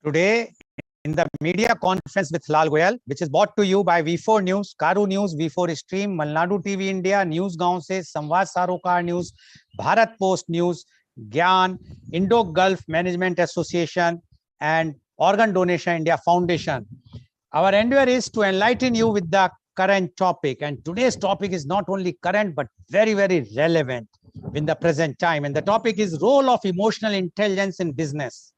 Today, in the media conference with Lal Goel, which is brought to you by V4 News, Caru News, V4 Stream, Malnadu TV India, News Gaon se, Samvad Sarokar News, Bharat Post News, Gyan, Indo-Gulf Management Association, and Organ Donation India Foundation. Our endeavor is to enlighten you with the current topic. And today's topic is not only current, but very, very relevant in the present time. And the topic is role of emotional intelligence in business.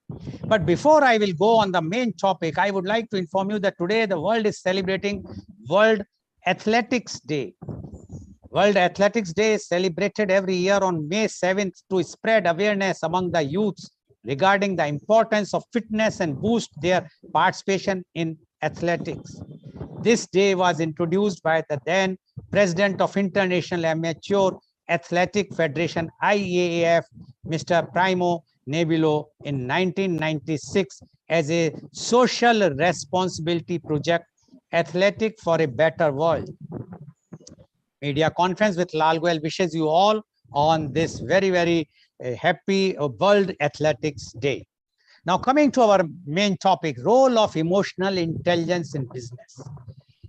But before I will go on the main topic, I would like to inform you that today the world is celebrating World Athletics Day. World Athletics Day is celebrated every year on May 7th to spread awareness among the youths regarding the importance of fitness and boost their participation in athletics. This day was introduced by the then President of International Amateur Athletic Federation, IAAF, Mr. Primo Nebilo, in 1996 as a social responsibility project, Athletic for a Better World. Media conference with Lal Goel wishes you all on this very, very happy World Athletics Day. Now, coming to our main topic, role of emotional intelligence in business.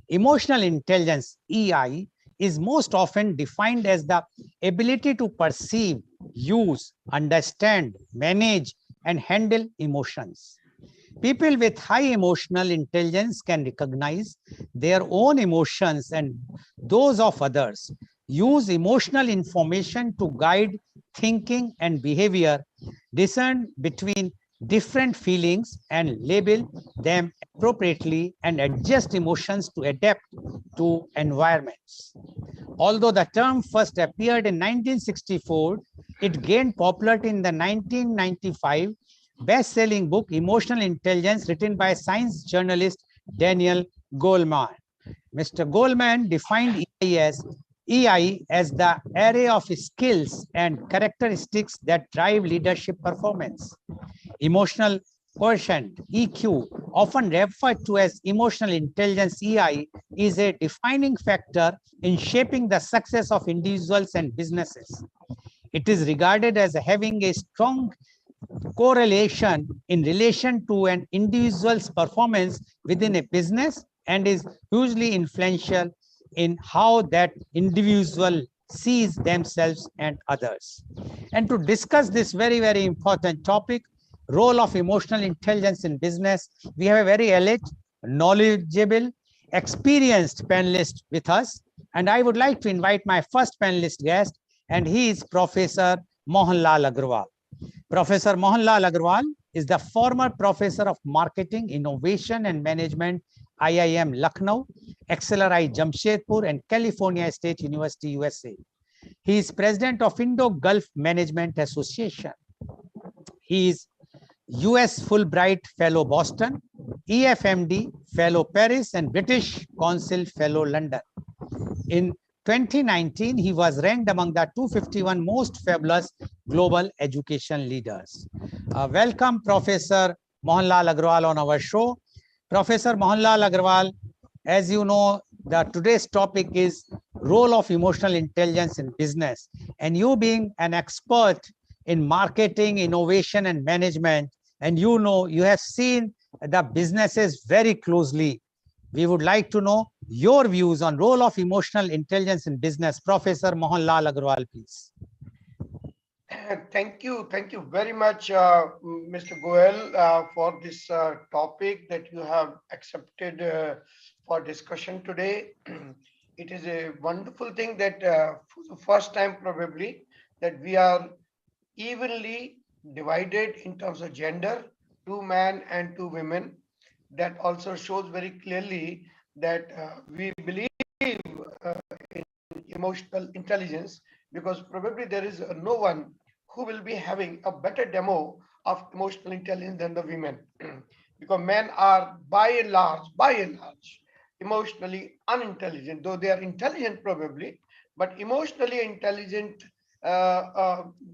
Emotional intelligence, EI, is most often defined as the ability to perceive, use, understand, manage, and handle emotions. People with high emotional intelligence can recognize their own emotions and those of others, use emotional information to guide thinking and behavior, discern between different feelings and label them appropriately, and adjust emotions to adapt to environments. Although the term first appeared in 1964, it gained popularity in the 1995 best-selling book Emotional Intelligence, written by science journalist Daniel Goleman. Mr. Goleman defined EI as the array of skills and characteristics that drive leadership performance. Emotional quotient, EQ, often referred to as emotional intelligence, EI, is a defining factor in shaping the success of individuals and businesses. It is regarded as having a strong correlation in relation to an individual's performance within a business and is hugely influential in how that individual sees themselves and others. And to discuss this very, very important topic, role of emotional intelligence in business, we have a very elite, knowledgeable, experienced panelist with us. And I would like to invite my first panelist guest, and he is Professor Mohanlal Agarwal. Professor Mohanlal Agarwal is the former Professor of Marketing, Innovation and Management, IIM Lucknow, XLRI Jamshedpur, and California State University, USA. He is President of Indo-Gulf Management Association. He is US Fulbright Fellow Boston, EFMD Fellow Paris, and British Council Fellow London. In 2019, he was ranked among the 251 most fabulous global education leaders. Welcome, Professor Mohanlal Agarwal, on our show. Professor Mohanlal Agarwal, as you know, today's topic is role of emotional intelligence in business. And you being an expert in marketing, innovation, and management, and you know, you have seen the businesses very closely. We would like to know your views on role of emotional intelligence in business. Professor Mohanlal Agarwal, please. Thank you very much, Mr. Goel, for this topic that you have accepted for discussion today. It is a wonderful thing that for the first time probably that we are evenly divided in terms of gender, 2 men and 2 women. That also shows very clearly that we believe in emotional intelligence, because probably there is no one who will be having a better demo of emotional intelligence than the women. Because men are by and large emotionally unintelligent, though they are intelligent probably, but emotionally intelligent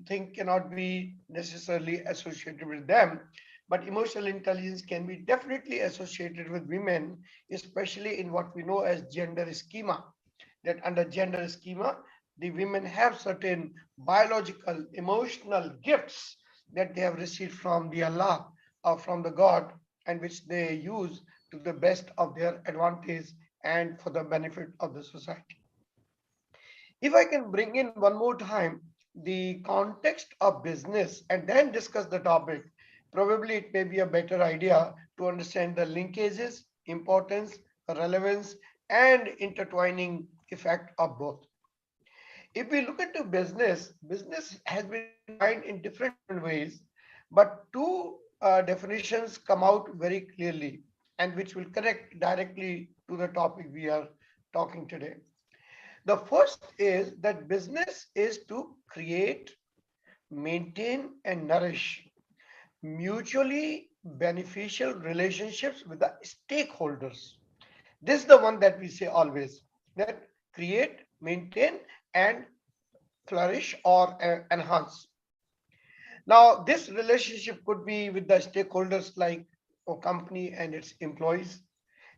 thing cannot be necessarily associated with them. But emotional intelligence can be definitely associated with women, especially in what we know as gender schema. That under gender schema, the women have certain biological, emotional gifts that they have received from the Allah or from the God, and which they use to the best of their advantage and for the benefit of the society. If I can bring in one more time the context of business and then discuss the topic, probably it may be a better idea to understand the linkages, importance, relevance, and intertwining effect of both. If we look into business, business has been defined in different ways, but two definitions come out very clearly and which will connect directly to the topic we are talking today. The first is that business is to create, maintain, and nourish mutually beneficial relationships with the stakeholders. This is the one that we say always, that create, maintain, and flourish or enhance. Now, this relationship could be with the stakeholders like a company and its employees.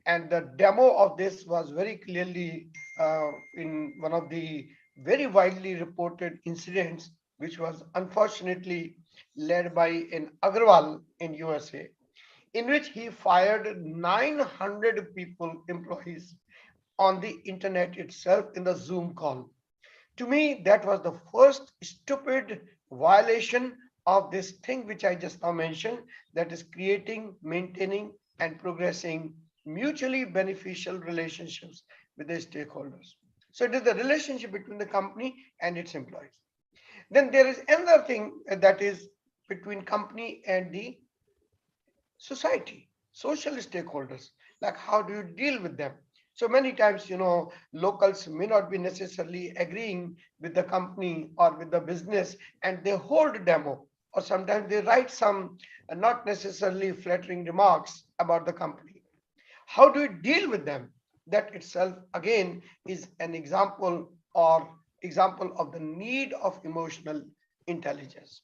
And the demo of this was very clearly in one of the very widely reported incidents, which was unfortunately led by an Agarwal in USA, in which he fired 900 people, employees, on the internet itself in the Zoom call. To me, that was the first stupid violation of this thing which I just now mentioned, that is creating, maintaining, and progressing mutually beneficial relationships with the stakeholders. So it is the relationship between the company and its employees. Then there is another thing that is between company and the society, social stakeholders, like how do you deal with them? So many times, locals may not be necessarily agreeing with the company or with the business, and they hold a demo, or sometimes they write some not necessarily flattering remarks about the company. How do you deal with them? That itself, again, is an example of the need of emotional intelligence.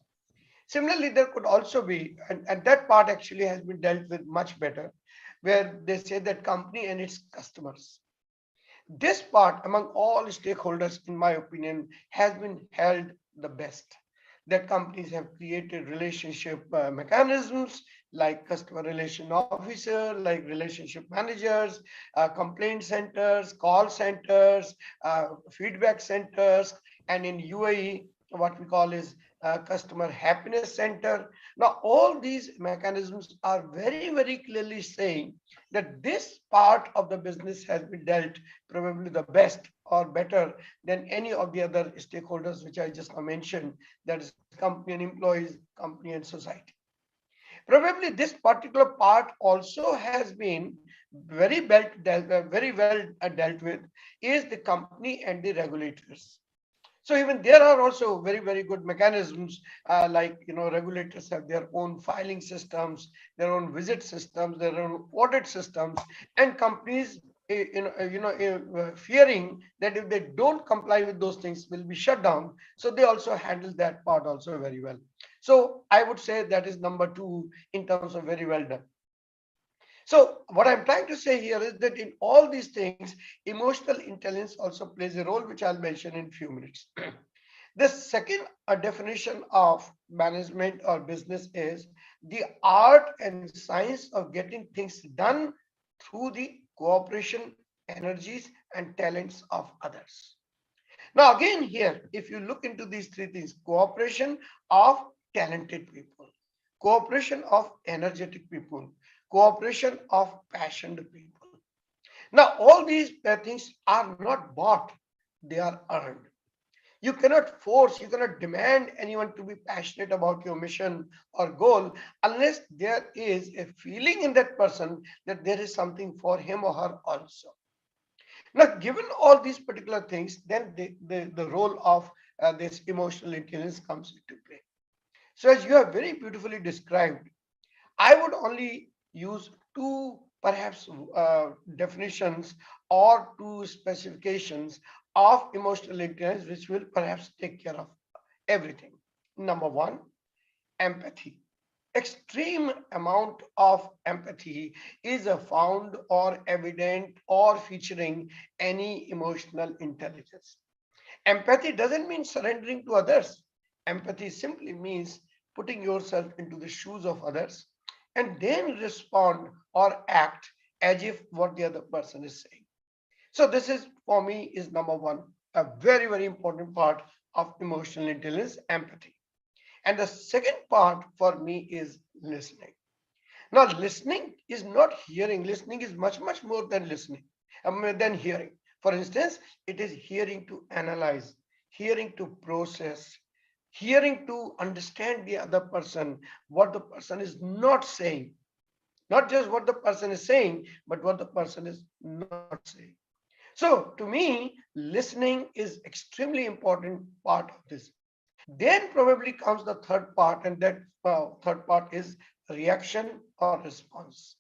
Similarly, there could also be, and that part actually has been dealt with much better, where they say that company and its customers. This part among all stakeholders, in my opinion, has been held the best. That companies have created relationship mechanisms like customer relation officer, like relationship managers, complaint centers, call centers, feedback centers, and in UAE, what we call is customer happiness center. Now, all these mechanisms are very, very clearly saying that this part of the business has been dealt probably the best or better than any of the other stakeholders which I just mentioned, that is company and employees, company and society. Probably this particular part also has been very well dealt with is the company and the regulators. So even there are also very, very good mechanisms, like, regulators have their own filing systems, their own visit systems, their own audit systems, and companies, fearing that if they don't comply with those things, will be shut down. So they also handle that part also very well. So I would say that is number two in terms of very well done. So what I'm trying to say here is that in all these things, emotional intelligence also plays a role, which I'll mention in a few minutes. The second definition of management or business is the art and science of getting things done through the cooperation, energies, and talents of others. Now, again, here, if you look into these three things, cooperation of talented people, cooperation of energetic people, cooperation of passionate people. Now, all these things are not bought, they are earned. You cannot force, you cannot demand anyone to be passionate about your mission or goal unless there is a feeling in that person that there is something for him or her also. Now, given all these particular things, then the role of this emotional intelligence comes into play. So, as you have very beautifully described, I would only use two perhaps definitions or two specifications of emotional intelligence, which will perhaps take care of everything. Number one, empathy. Extreme amount of empathy is found or evident or featuring any emotional intelligence. Empathy doesn't mean surrendering to others. Empathy simply means putting yourself into the shoes of others and then respond or act as if what the other person is saying. So this is, for me, is number one, a very, very important part of emotional intelligence, empathy. And the second part for me is listening. Now, listening is not hearing. Listening is much, much more than listening, than hearing. For instance, it is hearing to analyze, hearing to process, hearing to understand the other person, what the person is not saying. Not just what the person is saying, but what the person is not saying. So, to me, listening is extremely important part of this. Then probably comes the third part, and that third part is reaction or response.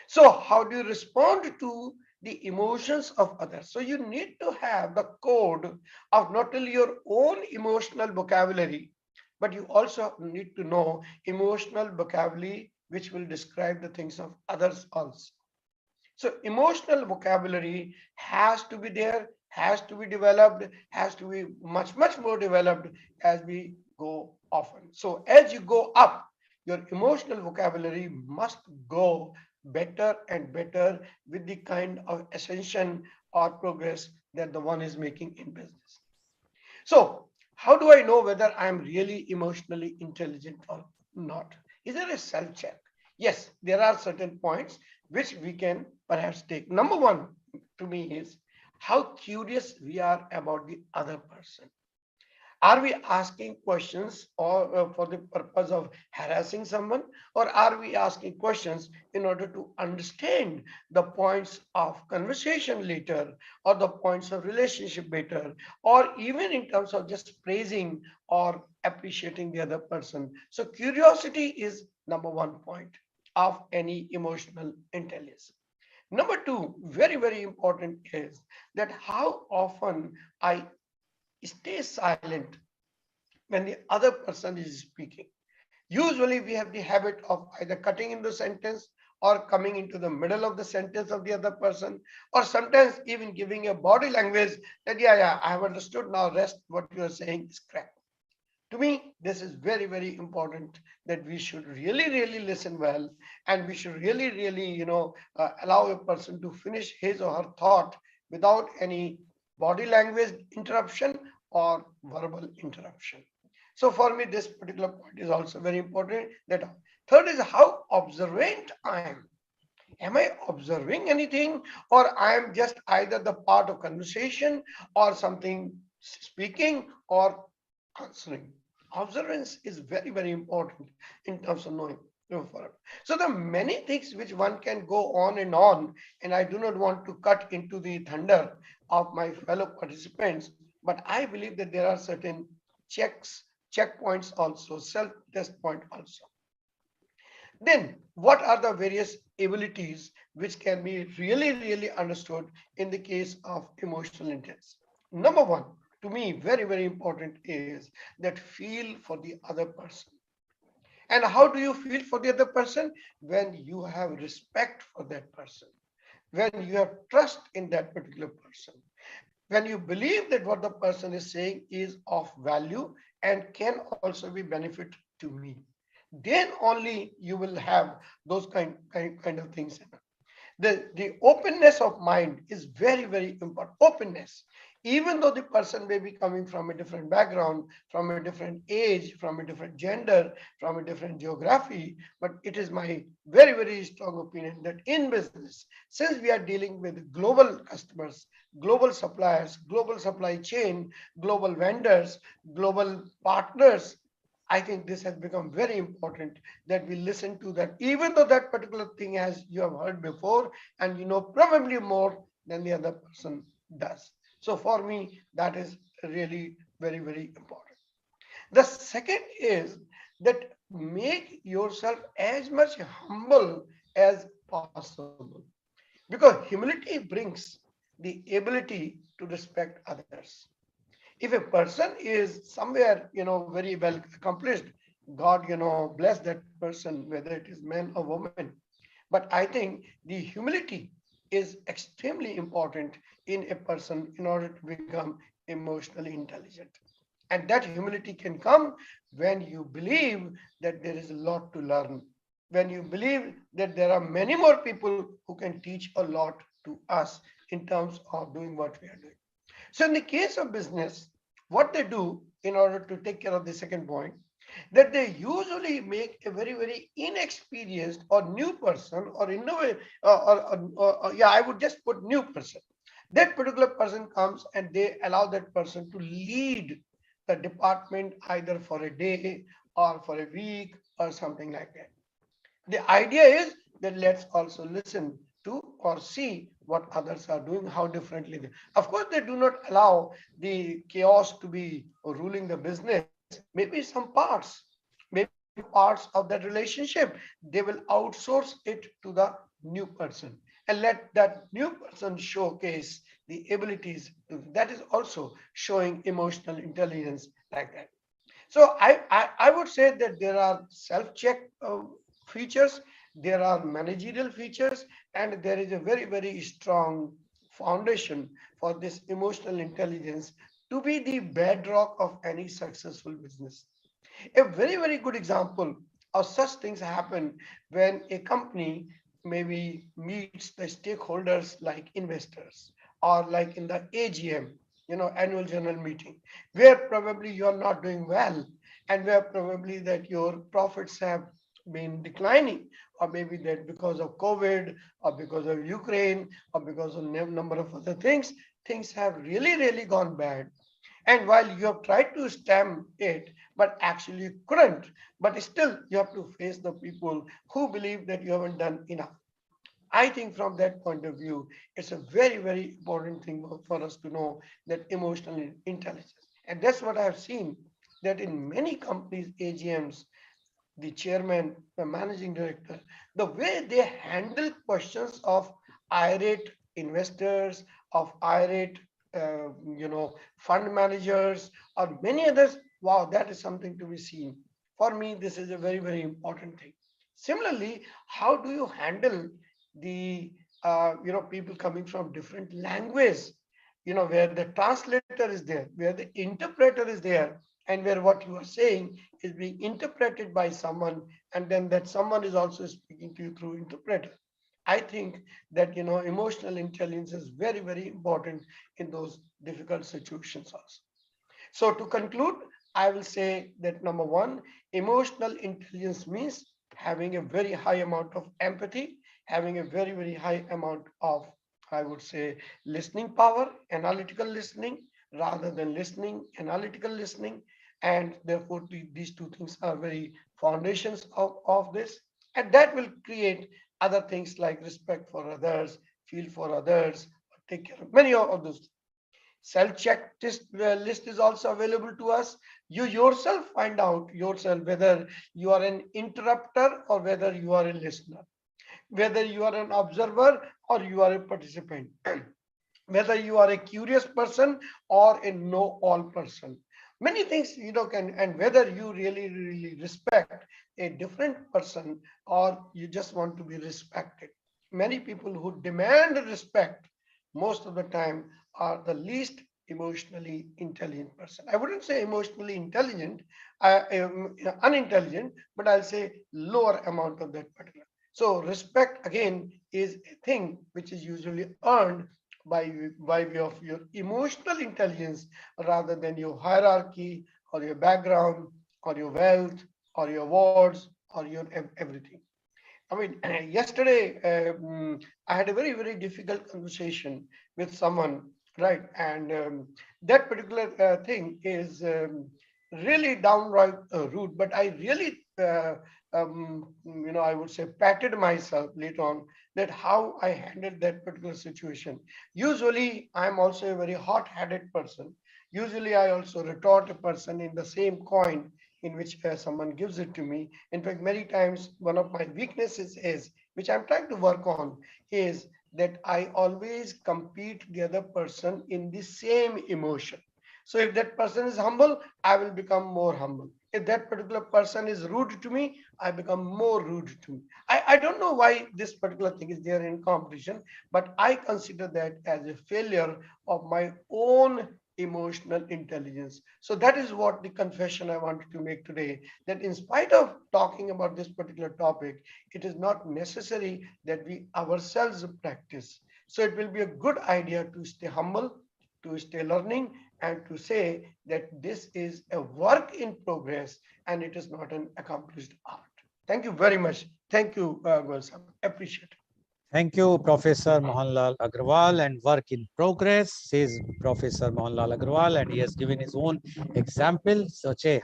So, how do you respond to the emotions of others? So, you need to have the code of not only your own emotional vocabulary, but you also need to know emotional vocabulary which will describe the things of others also. So emotional vocabulary has to be there, has to be developed, has to be much, much more developed as we go often. So as you go up, your emotional vocabulary must go better and better with the kind of ascension or progress that the one is making in business. So how do I know whether I'm really emotionally intelligent or not? Is there a self check? Yes, there are certain points which we can perhaps take. Number one to me is how curious we are about the other person. Are we asking questions or for the purpose of harassing someone, or are we asking questions in order to understand the points of conversation later, or the points of relationship better, or even in terms of just praising or appreciating the other person? So curiosity is number one point of any emotional intelligence. Number two, very, very important, is that how often I stay silent when the other person is speaking. Usually, we have the habit of either cutting in the sentence or coming into the middle of the sentence of the other person, or sometimes even giving a body language that, yeah, yeah, I have understood now, rest what you are saying is correct. To me, this is very, very important that we should really, really listen well, and we should really, really, allow a person to finish his or her thought without any body language interruption or verbal interruption. So for me, this particular point is also very important. That third is how observant I am. Am I observing anything, or I am just either the part of conversation or something speaking or answering? Observance is very, very important in terms of knowing. So there are many things which one can go on, and I do not want to cut into the thunder of my fellow participants, but I believe that there are certain checks, checkpoints also, self-test point also. Then, what are the various abilities which can be really, really understood in the case of emotional intelligence? Number one, to me, very, very important is that feel for the other person. And how do you feel for the other person? When you have respect for that person, when you have trust in that particular person, when you believe that what the person is saying is of value and can also be benefit to me, then only you will have those kind of things. The openness of mind is very, very important. Openness, even though the person may be coming from a different background, from a different age, from a different gender, from a different geography, but it is my very, very strong opinion that in business, since we are dealing with global customers, global suppliers, global supply chain, global vendors, global partners, I think this has become very important that we listen to that, even though that particular thing has you have heard before, and you know probably more than the other person does. So for me, that is really very, very important. The second is that make yourself as much humble as possible, because humility brings the ability to respect others. If a person is somewhere very well accomplished, God bless that person, whether it is man or woman. But I think the humility is extremely important in a person in order to become emotionally intelligent. And that humility can come when you believe that there is a lot to learn, when you believe that there are many more people who can teach a lot to us in terms of doing what we are doing. So in the case of business, what they do in order to take care of the second point, that they usually make a very inexperienced or new person or innovative yeah, I would just put new person. That particular person comes and they allow that person to lead the department either for a day or for a week or something like that. The idea is that let's also listen to or see what others are doing, how differently they. Of course, they do not allow the chaos to be ruling the business. Maybe some parts, maybe some parts of that relationship, they will outsource it to the new person and let that new person showcase the abilities. That is also showing emotional intelligence like that. So I would say that there are self-check features, there are managerial features, and there is a very strong foundation for this emotional intelligence to be the bedrock of any successful business. A very good example of such things happen when a company maybe meets the stakeholders like investors or like in the AGM, annual general meeting, where probably you are not doing well and where probably that your profits have been declining, or maybe that because of COVID or because of Ukraine or because of number of other things, things have really gone bad. And while you have tried to stem it, but actually you couldn't, but still you have to face the people who believe that you haven't done enough. I think from that point of view, it's a very important thing for us to know that emotional intelligence. And that's what I have seen that in many companies, AGMs, the chairman, the managing director, the way they handle questions of irate investors, of irate, fund managers, or many others. Wow, that is something to be seen. For me, this is a very important thing. Similarly, how do you handle the people coming from different languages? Where the translator is there, where the interpreter is there, and where what you are saying is being interpreted by someone, and then that someone is also speaking to you through interpreter. I think that emotional intelligence is very important in those difficult situations also. So to conclude, I will say that number one, emotional intelligence means having a very high amount of empathy, having a very high amount of, I would say, listening power, analytical listening, rather than listening, analytical listening. And therefore, these two things are very foundations of this. And that will create other things like respect for others, feel for others, take care of many of those. Self-check list is also available to us. You yourself find out yourself whether you are an interrupter or whether you are a listener, whether you are an observer or you are a participant, whether you are a curious person or a know-all person. Many things can, and whether you really respect a different person or you just want to be respected. Many people who demand respect most of the time are the least emotionally intelligent person. I wouldn't say emotionally intelligent, unintelligent, but I'll say lower amount of that particular. So respect again is a thing which is usually earned by way of your emotional intelligence rather than your hierarchy or your background or your wealth or your awards or your everything. I mean, yesterday I had a very difficult conversation with someone, right? And that particular thing is really downright rude. But I really, I would say, patted myself later on that how I handled that particular situation. Usually, I'm also a very hot-headed person. Usually, I also retort a person in the same coin in which someone gives it to me. In fact, many times one of my weaknesses is, which I'm trying to work on, is that I always compete the other person in the same emotion. So if that person is humble, I will become more humble. If that particular person is rude to me, I become more rude to me. I don't know why this particular thing is there in competition, but I consider that as a failure of my own emotional intelligence. So that is what the confession I wanted to make today, that in spite of talking about this particular topic, it is not necessary that we ourselves practice. So it will be a good idea to stay humble, to stay learning, and to say that this is a work in progress and it is not an accomplished art. Thank you very much. Thank you, Goel Sahab. Appreciate it. Thank you, Professor Mohanlal Agrawal. And work in progress, says Professor Mohanlal Agrawal, and he has given his own example. Such a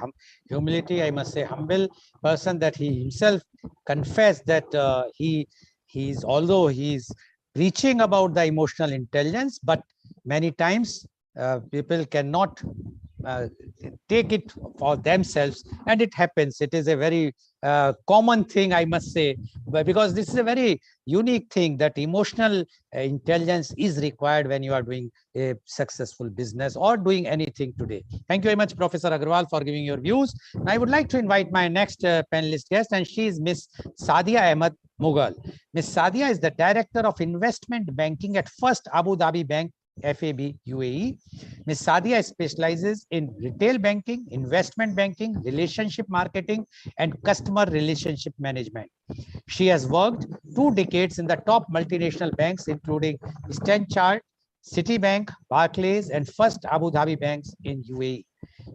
humility, I must say, humble person, that he himself confessed that he's although he's preaching about the emotional intelligence, but many times people cannot uh, take it for themselves, and it happens. It is a very common thing, I must say, but because this is a very unique thing, that emotional intelligence is required when you are doing a successful business or doing anything today. Thank you very much, Professor Agrawal, for giving your views. And I would like to invite my next panelist guest, and she is Miss Sadia Ahmed Mughal. Miss Sadia is the Director of Investment Banking at First Abu Dhabi Bank, FAB UAE. Ms. Sadia specializes in retail banking, investment banking, relationship marketing, and customer relationship management. She has worked 2 decades in the top multinational banks, including Standard, Citibank, Barclays, and First Abu Dhabi banks in UAE.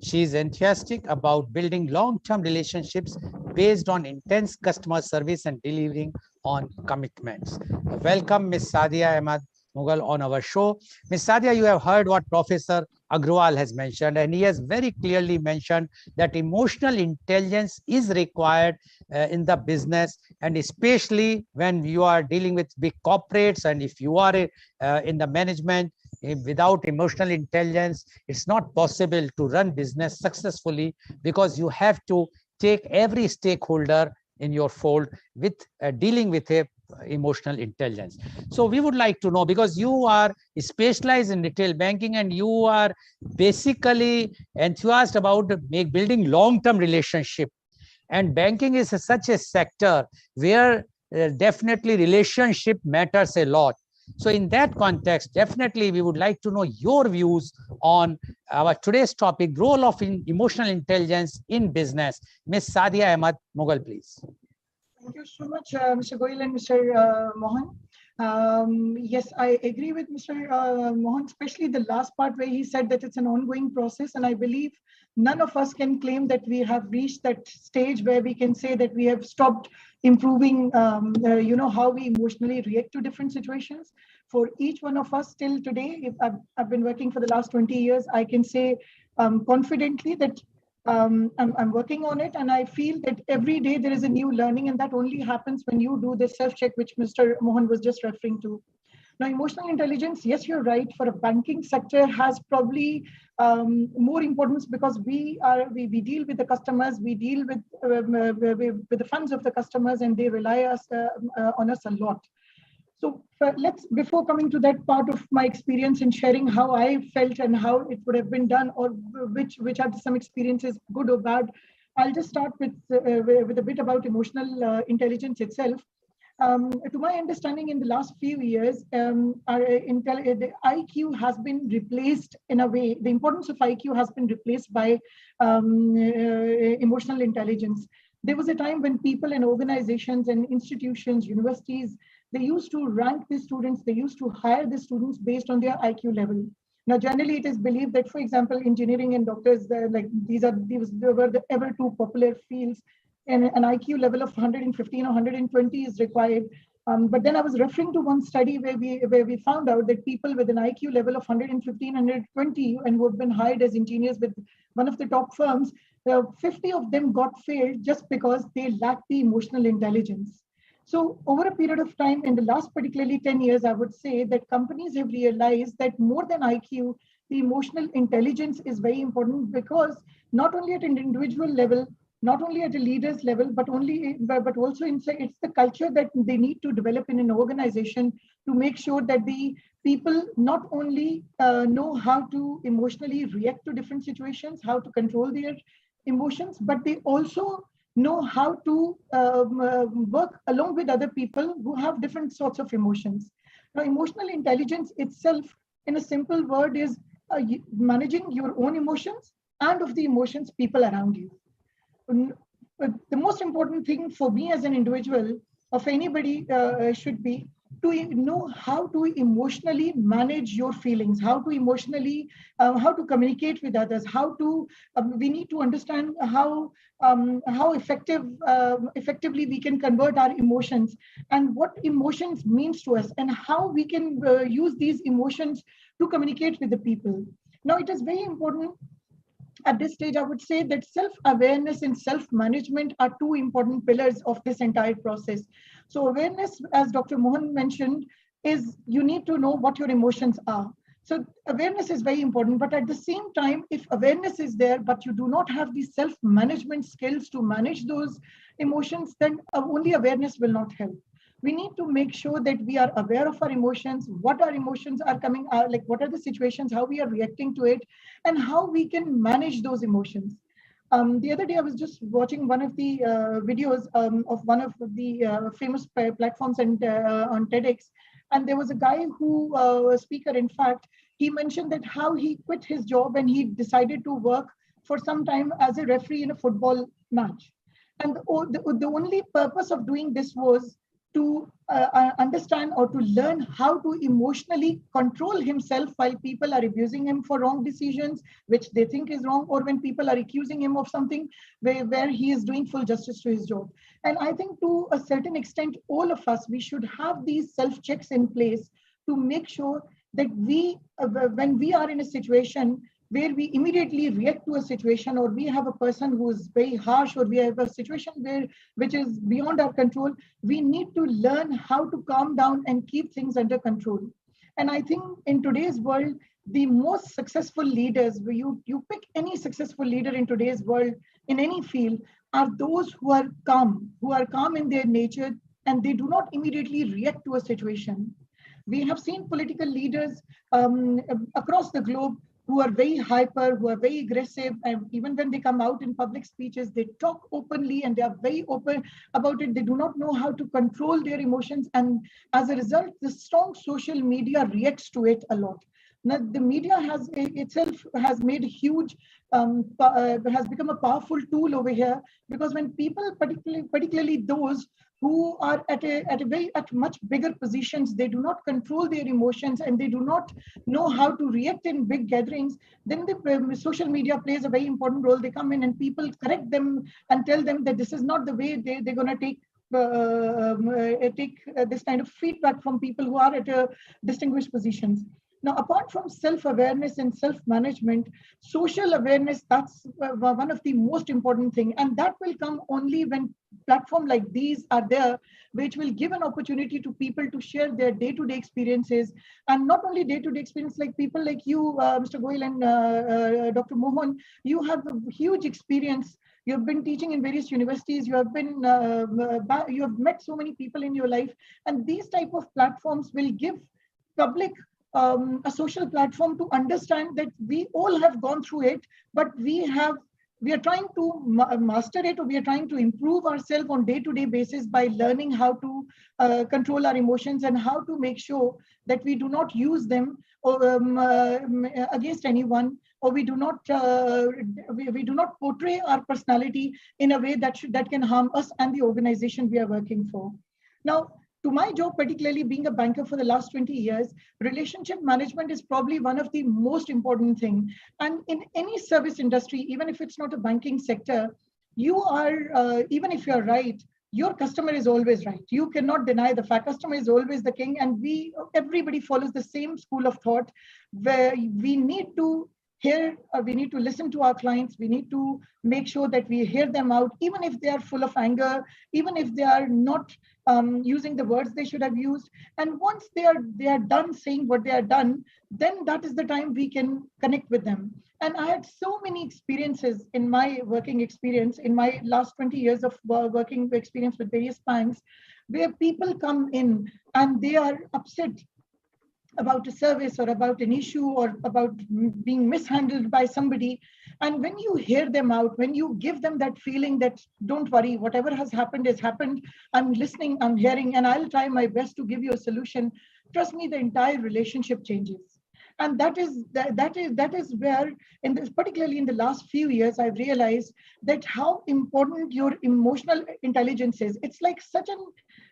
She is enthusiastic about building long-term relationships based on intense customer service and delivering on commitments. Welcome, Ms. Sadia Ahmed Mughal, on our show. Ms. Sadia, you have heard what Professor Agrawal has mentioned, and he has very clearly mentioned that emotional intelligence is required in the business, and especially when you are dealing with big corporates, and if you are in the management. Without emotional intelligence, it's not possible to run business successfully, because you have to take every stakeholder in your fold with dealing with a emotional intelligence. So we would like to know, because you are specialized in retail banking and you are basically enthused about building long-term relationship, and banking is such a sector where definitely relationship matters a lot. So in that context, definitely we would like to know your views on our today's topic, role of emotional intelligence in business. Ms. Sadia Ahmed Mughal, please. Thank you so much, Mr. Goel and Mr. Mohan. Yes, I agree with Mr. Mohan, especially the last part where he said that it's an ongoing process. And I believe none of us can claim that we have reached that stage where we can say that we have stopped improving, how we emotionally react to different situations. For each one of us till today, if I've been working for the last 20 years, I can say confidently that I'm working on it, and I feel that every day there is a new learning, and that only happens when you do the self-check, which Mr. Mohan was just referring to. Now, emotional intelligence, yes, you're right, for a banking sector has probably more importance, because we deal with the customers, we deal with the funds of the customers, and they rely on us a lot. So before coming to that part of my experience and sharing how I felt and how it would have been done, or which are some experiences, good or bad, I'll just start with a bit about emotional intelligence itself. To my understanding, in the last few years, the IQ has been replaced in a way. The importance of IQ has been replaced by emotional intelligence. There was a time when people and organizations and institutions, universities, they used to rank the students, they used to hire the students based on their IQ level. Now, generally, it is believed that, for example, engineering and doctors, these were the ever two popular fields, and an IQ level of 115 or 120 is required. But then I was referring to one study where we found out that people with an IQ level of 115, 120, and who have been hired as engineers with one of the top firms, 50 of them got failed just because they lacked the emotional intelligence. So over a period of time, in the last particularly 10 years, I would say that companies have realized that more than IQ, the emotional intelligence is very important, because not only at an individual level, not only at a leader's level, but also inside, it's the culture that they need to develop in an organization to make sure that the people not only know how to emotionally react to different situations, how to control their emotions, but they also know how to work along with other people who have different sorts of emotions. Now, emotional intelligence itself, in a simple word, is managing your own emotions and of the emotions people around you. But the most important thing for me as an individual, of anybody, should be to know how to emotionally manage your feelings, how to emotionally, how to communicate with others, how to, we need to understand how effectively we can convert our emotions and what emotions means to us and how we can use these emotions to communicate with the people. Now, it is very important at this stage, I would say that self-awareness and self-management are two important pillars of this entire process. So awareness, as Dr. Mohan mentioned, is you need to know what your emotions are. So awareness is very important, but at the same time, if awareness is there, but you do not have the self-management skills to manage those emotions, then only awareness will not help. We need to make sure that we are aware of our emotions, what our emotions are coming, like what are the situations, how we are reacting to it, and how we can manage those emotions. The other day, I was just watching one of the videos of one of the famous platforms and on TEDx, and there was a guy who, a speaker, in fact, he mentioned that how he quit his job and he decided to work for some time as a referee in a football match. And the only purpose of doing this was to understand or to learn how to emotionally control himself while people are abusing him for wrong decisions, which they think is wrong, or when people are accusing him of something where he is doing full justice to his job. And I think to a certain extent, all of us, we should have these self-checks in place to make sure that we, when we are in a situation where we immediately react to a situation, or we have a person who is very harsh, or we have a situation which is beyond our control, we need to learn how to calm down and keep things under control. And I think in today's world, the most successful leaders, you pick any successful leader in today's world, in any field, are those who are calm in their nature, and they do not immediately react to a situation. We have seen political leaders across the globe who are very hyper, who are very aggressive, and even when they come out in public speeches, they talk openly and they are very open about it. They do not know how to control their emotions, and as a result, the strong social media reacts to it a lot. Now, the media has made a huge, has become a powerful tool over here, because when people, particularly those who are at much bigger positions, they do not control their emotions and they do not know how to react in big gatherings, then the social media plays a very important role. They come in and people correct them and tell them that this is not the way they're going to take this kind of feedback from people who are at distinguished positions. Now, apart from self-awareness and self-management, social awareness, that's one of the most important thing. And that will come only when platforms like these are there, which will give an opportunity to people to share their day-to-day experiences. And not only day-to-day experience, like people like you, Mr. Goel and Dr. Mohan, you have a huge experience. You have been teaching in various universities. You have been, you have met so many people in your life. And these type of platforms will give public a social platform to understand that we all have gone through it, but we are trying to master it, or we are trying to improve ourselves on day-to-day basis by learning how to control our emotions and how to make sure that we do not use them against anyone, or we do not portray our personality in a way that can harm us and the organization we are working for. Now, to my job, particularly being a banker for the last 20 years, relationship management is probably one of the most important things. And in any service industry, even if it's not a banking sector, you are, even if you're right, your customer is always right. You cannot deny the fact customer is always the king. And everybody follows the same school of thought, where we need to we need to listen to our clients. We need to make sure that we hear them out, even if they are full of anger, even if they are not using the words they should have used. And once they are done saying what they are done, then that is the time we can connect with them. And I had so many experiences in my working experience, in my last 20 years of working experience with various banks, where people come in and they are upset about a service or about an issue or about being mishandled by somebody. And when you hear them out, when you give them that feeling that don't worry, whatever has happened, I'm listening, I'm hearing, and I'll try my best to give you a solution, trust me, the entire relationship changes. And that is where, in this, particularly in the last few years, I've realized that how important your emotional intelligence is. It's like such an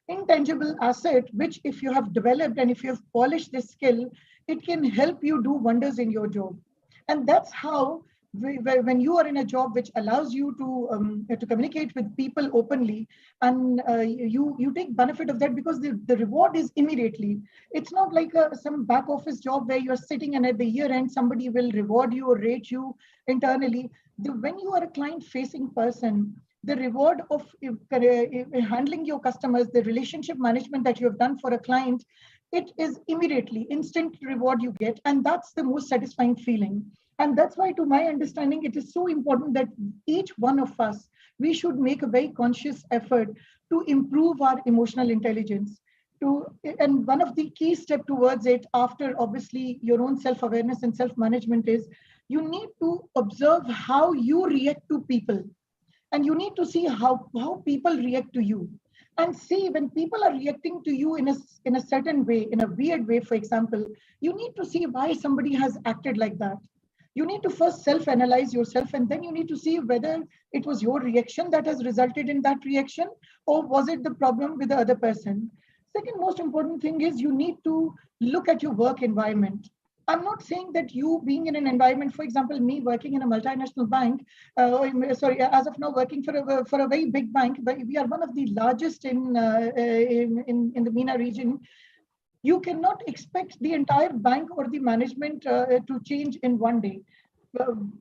intangible asset, which if you have developed and if you have polished this skill, it can help you do wonders in your job. And that's how when you are in a job which allows you to communicate with people openly, and you take benefit of that, because the reward is immediately. It's not like some back office job where you're sitting and at the year end somebody will reward you or rate you internally. When you are a client facing person, the reward of handling your customers, the relationship management that you have done for a client, it is immediately instant reward you get, and that's the most satisfying feeling. And that's why, to my understanding, it is so important that each one of us, we should make a very conscious effort to improve our emotional intelligence. And one of the key steps towards it, after obviously your own self-awareness and self-management, is you need to observe how you react to people. And you need to see how people react to you. And see, when people are reacting to you in a certain way, in a weird way, for example, you need to see why somebody has acted like that. You need to first self-analyze yourself, and then you need to see whether it was your reaction that has resulted in that reaction, or was it the problem with the other person. Second most important thing is you need to look at your work environment. I'm not saying that you being in an environment, for example, me working in a multinational bank, as of now working for a very big bank, but we are one of the largest in the MENA region. You cannot expect the entire bank or the management to change in one day.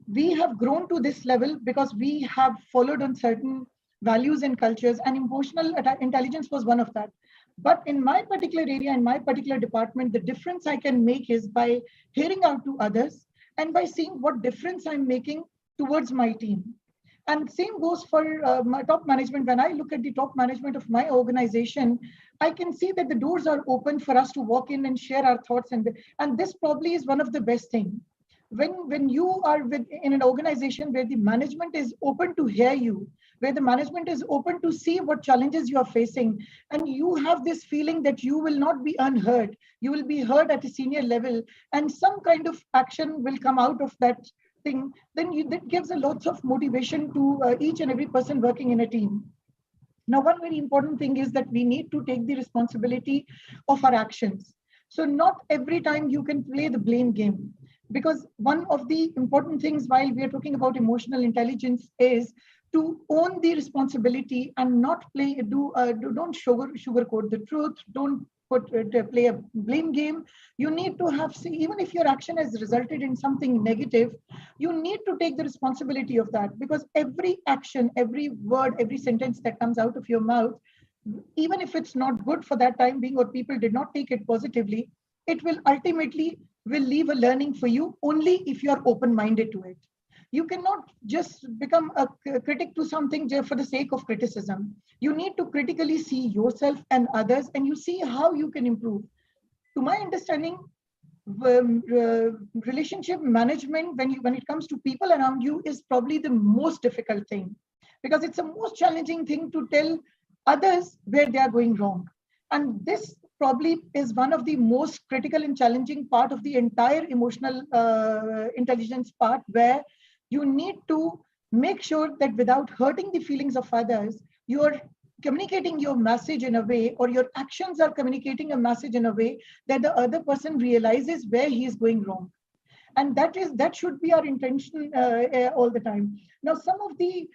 We have grown to this level because we have followed on certain values and cultures, and emotional intelligence was one of that. But in my particular area, in my particular department, the difference I can make is by hearing out to others and by seeing what difference I'm making towards my team. And same goes for my top management. When I look at the top management of my organization, I can see that the doors are open for us to walk in and share our thoughts. And this probably is one of the best things. When you are in an organization where the management is open to hear you, where the management is open to see what challenges you are facing, and you have this feeling that you will not be unheard, you will be heard at a senior level, and some kind of action will come out of that thing, then that gives a lots of motivation to each and every person working in a team. Now, one very important thing is that we need to take the responsibility of our actions. So not every time you can play the blame game, because one of the important things while we are talking about emotional intelligence is to own the responsibility and not don't sugarcoat the truth, don't play a blame game. You need to even if your action has resulted in something negative, you need to take the responsibility of that, because every action, every word, every sentence that comes out of your mouth, even if it's not good for that time being, or people did not take it positively, it will ultimately leave a learning for you only if you are open-minded to it. You cannot just become a critic to something for the sake of criticism. You need to critically see yourself and others, and you see how you can improve. To my understanding, relationship management, when it comes to people around you, is probably the most difficult thing, because it's the most challenging thing to tell others where they are going wrong. And this probably is one of the most critical and challenging part of the entire emotional intelligence part, where you need to make sure that without hurting the feelings of others, you're communicating your message in a way, or your actions are communicating a message in a way that the other person realizes where he is going wrong. And that should be our intention all the time. Now, some of the,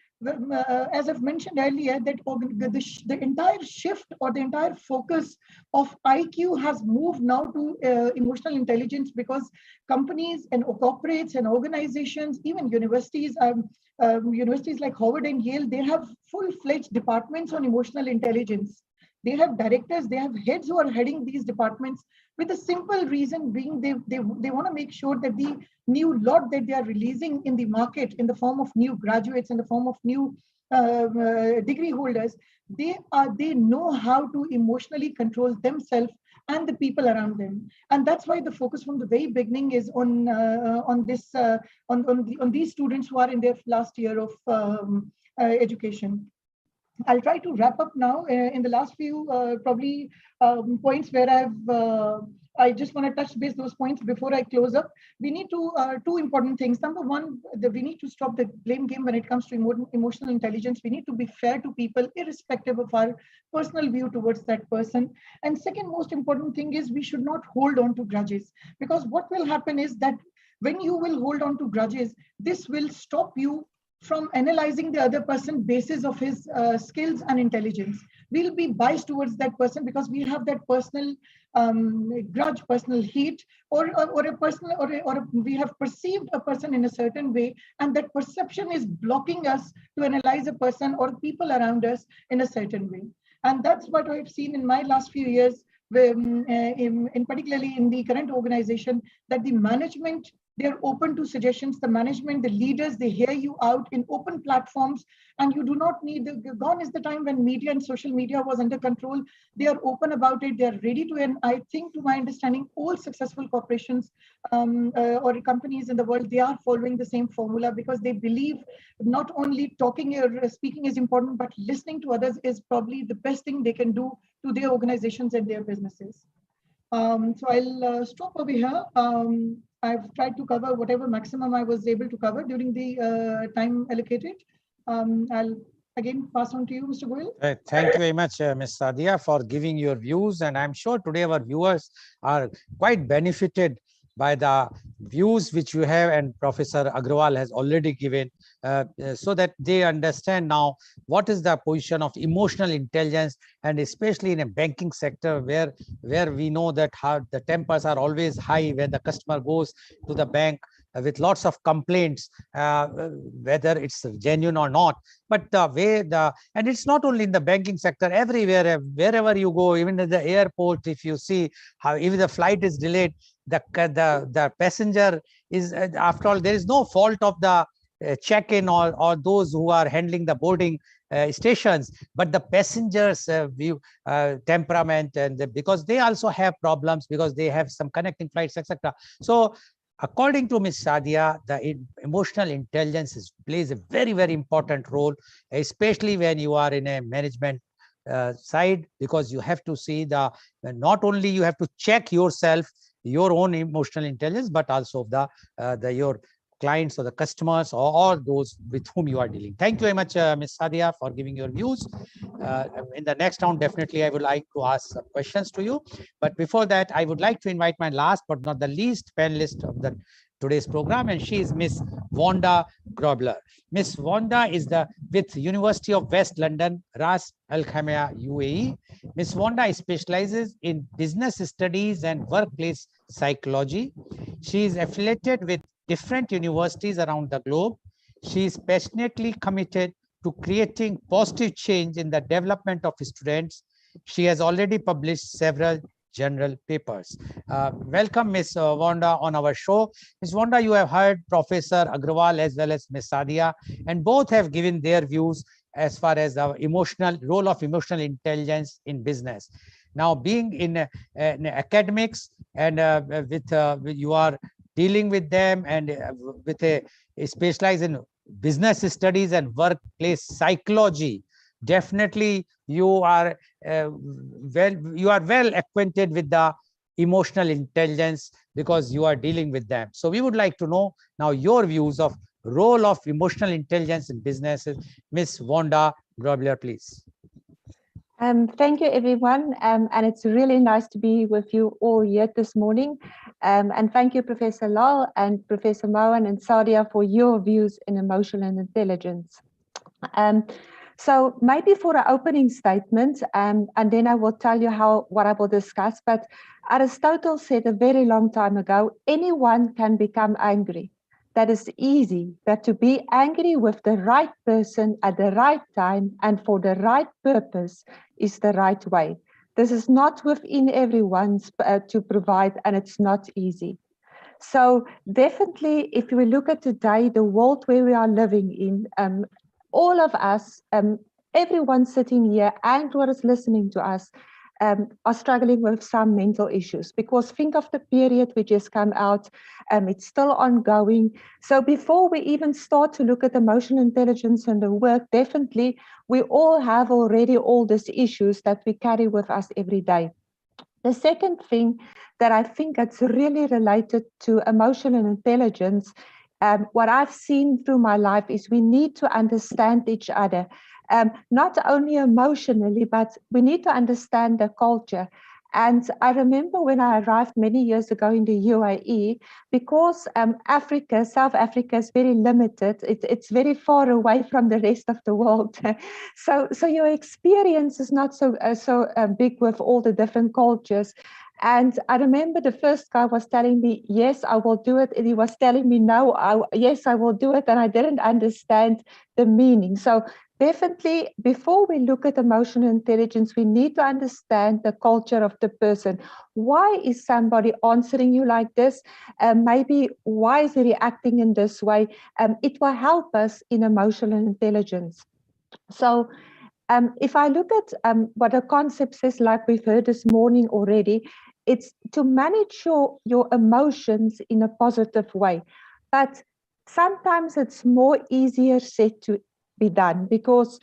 as I've mentioned earlier, that the entire shift or the entire focus of IQ has moved now to emotional intelligence, because companies and corporates and organizations, even universities, universities like Harvard and Yale, they have full-fledged departments on emotional intelligence. They have directors, they have heads who are heading these departments, with the simple reason being they want to make sure that the new lot that they are releasing in the market in the form of new graduates, in the form of new degree holders, they know how to emotionally control themselves and the people around them. And that's why the focus from the very beginning is on these students who are in their last year of education. I'll try to wrap up now in the last few probably points where I just want to touch base those points before I close up. We need to two important things. Number one, we need to stop the blame game when it comes to emotional intelligence. We need to be fair to people, irrespective of our personal view towards that person. And second most important thing is we should not hold on to grudges, because what will happen is that when you will hold on to grudges, this will stop you from analyzing the other person basis of his skills and intelligence. We'll be biased towards that person because we have that personal grudge, personal hate, or we have perceived a person in a certain way, and that perception is blocking us to analyze a person or people around us in a certain way. And that's what I've seen in my last few years, in particularly in the current organization, that the management, they're open to suggestions. The management, the leaders, they hear you out in open platforms, and you do not need, gone is the time when media and social media was under control. They are open about it. They are ready to, and I think to my understanding, all successful corporations or companies in the world, they are following the same formula, because they believe not only talking or speaking is important, but listening to others is probably the best thing they can do to their organizations and their businesses. So I'll stop over here. I've tried to cover whatever maximum I was able to cover during the time allocated. I'll again pass on to you, Mr. Goel. Thank you very much, Ms. Sadia, for giving your views. And I'm sure today our viewers are quite benefited by the views which you have and Professor Agrawal has already given, so that they understand now what is the position of emotional intelligence, and especially in a banking sector where we know that how the tempers are always high when the customer goes to the bank with lots of complaints, whether it's genuine or not. But the way and it's not only in the banking sector, everywhere, wherever you go, even at the airport, if you see how even the flight is delayed, the passenger is, after all, there is no fault of the check-in or those who are handling the boarding stations, but the passengers view temperament, and because they also have problems because they have some connecting flights, etc. So according to Ms. Sadia, the emotional intelligence plays a very, very important role, especially when you are in a management side, because you have to see not only you have to check yourself, your own emotional intelligence, but also your clients or the customers or those with whom you are dealing. Thank you very much, Ms. Sadia, for giving your views. In the next round, definitely I would like to ask some questions to you. But before that, I would like to invite my last but not the least panelist of today's program, and she is Miss Wanda Grobler. Miss Wanda is with University of West London, Ras Al Khaimah, UAE. Miss Wanda specializes in business studies and workplace psychology. She is affiliated with different universities around the globe. She is passionately committed to creating positive change in the development of students. She has already published several journal papers. Welcome, Ms. Wanda, on our show. Ms. Wanda, you have heard Professor Agrawal as well as Ms. Sadia, and both have given their views as far as the role of emotional intelligence in business. Now, being in academics and you are dealing with them and with a specialized in business studies and workplace psychology, definitely you are well acquainted with the emotional intelligence because you are dealing with them. So we would like to know now your views of role of emotional intelligence in businesses. Ms. Wanda Grobler, please. Thank you, everyone. And it's really nice to be with you all here this morning. And thank you, Professor Lal and Professor Mohan and Sadia, for your views in emotional intelligence. So maybe for an opening statement, and then I will tell you what I will discuss. But Aristotle said a very long time ago, anyone can become angry. That is easy, but to be angry with the right person at the right time and for the right purpose is the right way. This is not within everyone's to provide, and it's not easy. So definitely, if we look at today, the world where we are living in, all of us, everyone sitting here and what is listening to us, are struggling with some mental issues, because think of the period we just come out, it's still ongoing. So before we even start to look at emotional intelligence and the work, definitely we all have already all these issues that we carry with us every day. The second thing that I think that's really related to emotional intelligence, what I've seen through my life, is we need to understand each other. Not only emotionally, but we need to understand the culture. And I remember when I arrived many years ago in the UAE, because South Africa is very limited, it's very far away from the rest of the world. So your experience is not so big with all the different cultures. And I remember the first guy was telling me, yes, I will do it. And he was telling me, no, yes, I will do it. And I didn't understand the meaning. So definitely, before we look at emotional intelligence, we need to understand the culture of the person. Why is somebody answering you like this? Maybe why is he reacting in this way? It will help us in emotional intelligence. So if I look at what the concept says, like we've heard this morning already, it's to manage your emotions in a positive way. But sometimes it's more easier said to be done, because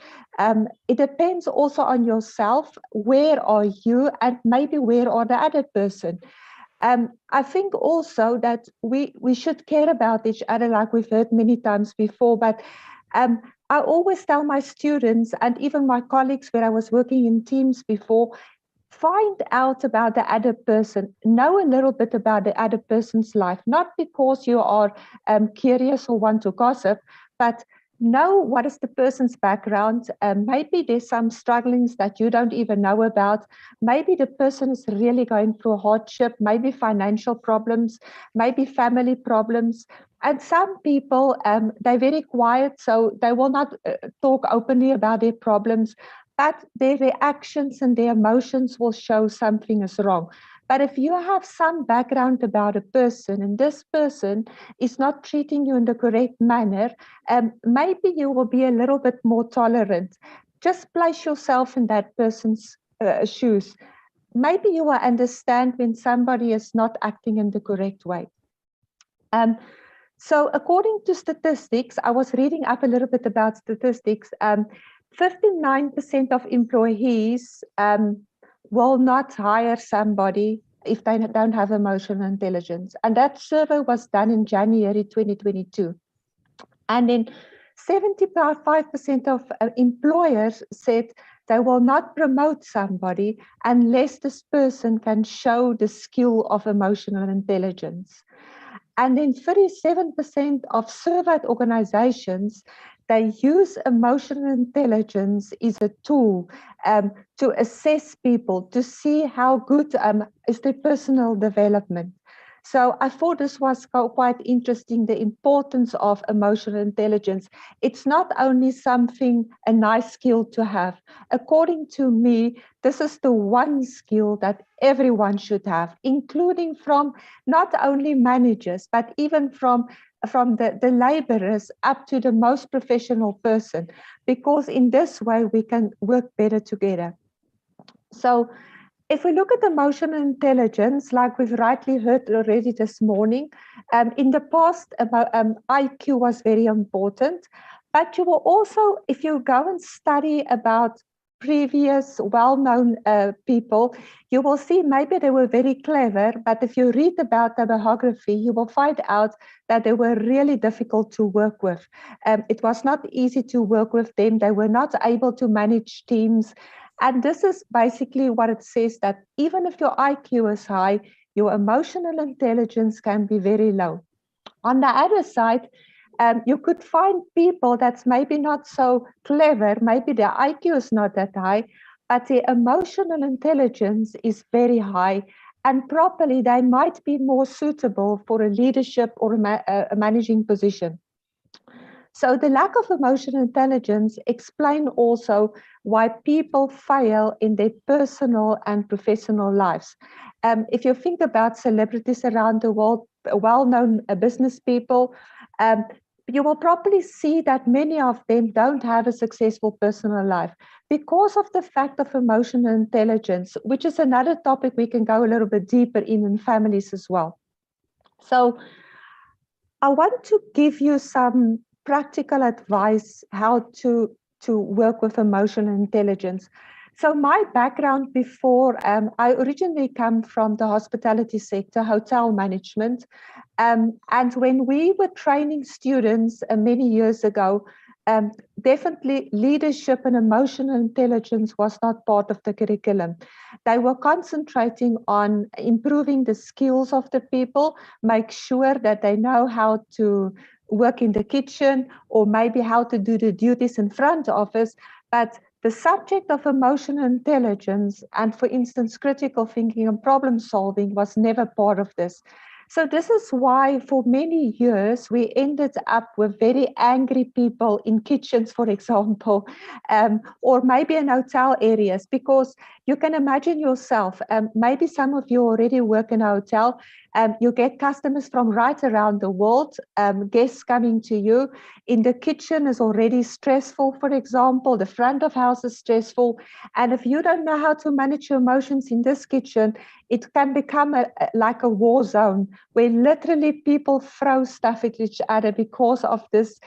it depends also on yourself. Where are you, and maybe where are the other person? I think also that we should care about each other, like we've heard many times before, but I always tell my students and even my colleagues where I was working in teams before, find out about the other person, know a little bit about the other person's life, not because you are curious or want to gossip, but know what is the person's background. Maybe there's some strugglings that you don't even know about. Maybe the person is really going through hardship, maybe financial problems, maybe family problems. And some people, they're very quiet, so they will not talk openly about their problems, but their reactions and their emotions will show something is wrong. But if you have some background about a person and this person is not treating you in the correct manner, maybe you will be a little bit more tolerant. Just place yourself in that person's shoes. Maybe you will understand when somebody is not acting in the correct way. So according to statistics, I was reading up a little bit about statistics. 59% of employees will not hire somebody if they don't have emotional intelligence. And that survey was done in January 2022. And then 75% of employers said they will not promote somebody unless this person can show the skill of emotional intelligence. And then 37% of surveyed organizations, they use emotional intelligence as a tool to assess people, to see how good is their personal development. So I thought this was quite interesting, the importance of emotional intelligence. It's not only something, a nice skill to have. According to me, this is the one skill that everyone should have, including from not only managers, but even from the laborers up to the most professional person, because in this way we can work better together. So if we look at emotional intelligence, like we've rightly heard already this morning, in the past, IQ was very important, but you will also, if you go and study about previous well-known people, you will see maybe they were very clever, but if you read about their biography, you will find out that they were really difficult to work with. It was not easy to work with them. They were not able to manage teams. And this is basically what it says, that even if your IQ is high, your emotional intelligence can be very low. On the other side, you could find people that's maybe not so clever, maybe their IQ is not that high, but their emotional intelligence is very high, and properly they might be more suitable for a leadership or a managing position. So the lack of emotional intelligence explains also why people fail in their personal and professional lives. If you think about celebrities around the world, well-known business people, you will probably see that many of them don't have a successful personal life because of the fact of emotional intelligence, which is another topic we can go a little bit deeper in families as well. So I want to give you some practical advice how to work with emotional intelligence. So my background before, I originally come from the hospitality sector, hotel management. And when we were training students many years ago, definitely leadership and emotional intelligence was not part of the curriculum. They were concentrating on improving the skills of the people, make sure that they know how to work in the kitchen or maybe how to do the duties in front office. But the subject of emotional intelligence and, for instance, critical thinking and problem solving was never part of this. So this is why for many years we ended up with very angry people in kitchens, for example, or maybe in hotel areas, because you can imagine yourself, maybe some of you already work in a hotel, you get customers from right around the world, guests coming to you. In the kitchen is already stressful, for example, the front of house is stressful. And if you don't know how to manage your emotions in this kitchen, it can become like a war zone where literally people throw stuff at each other because of this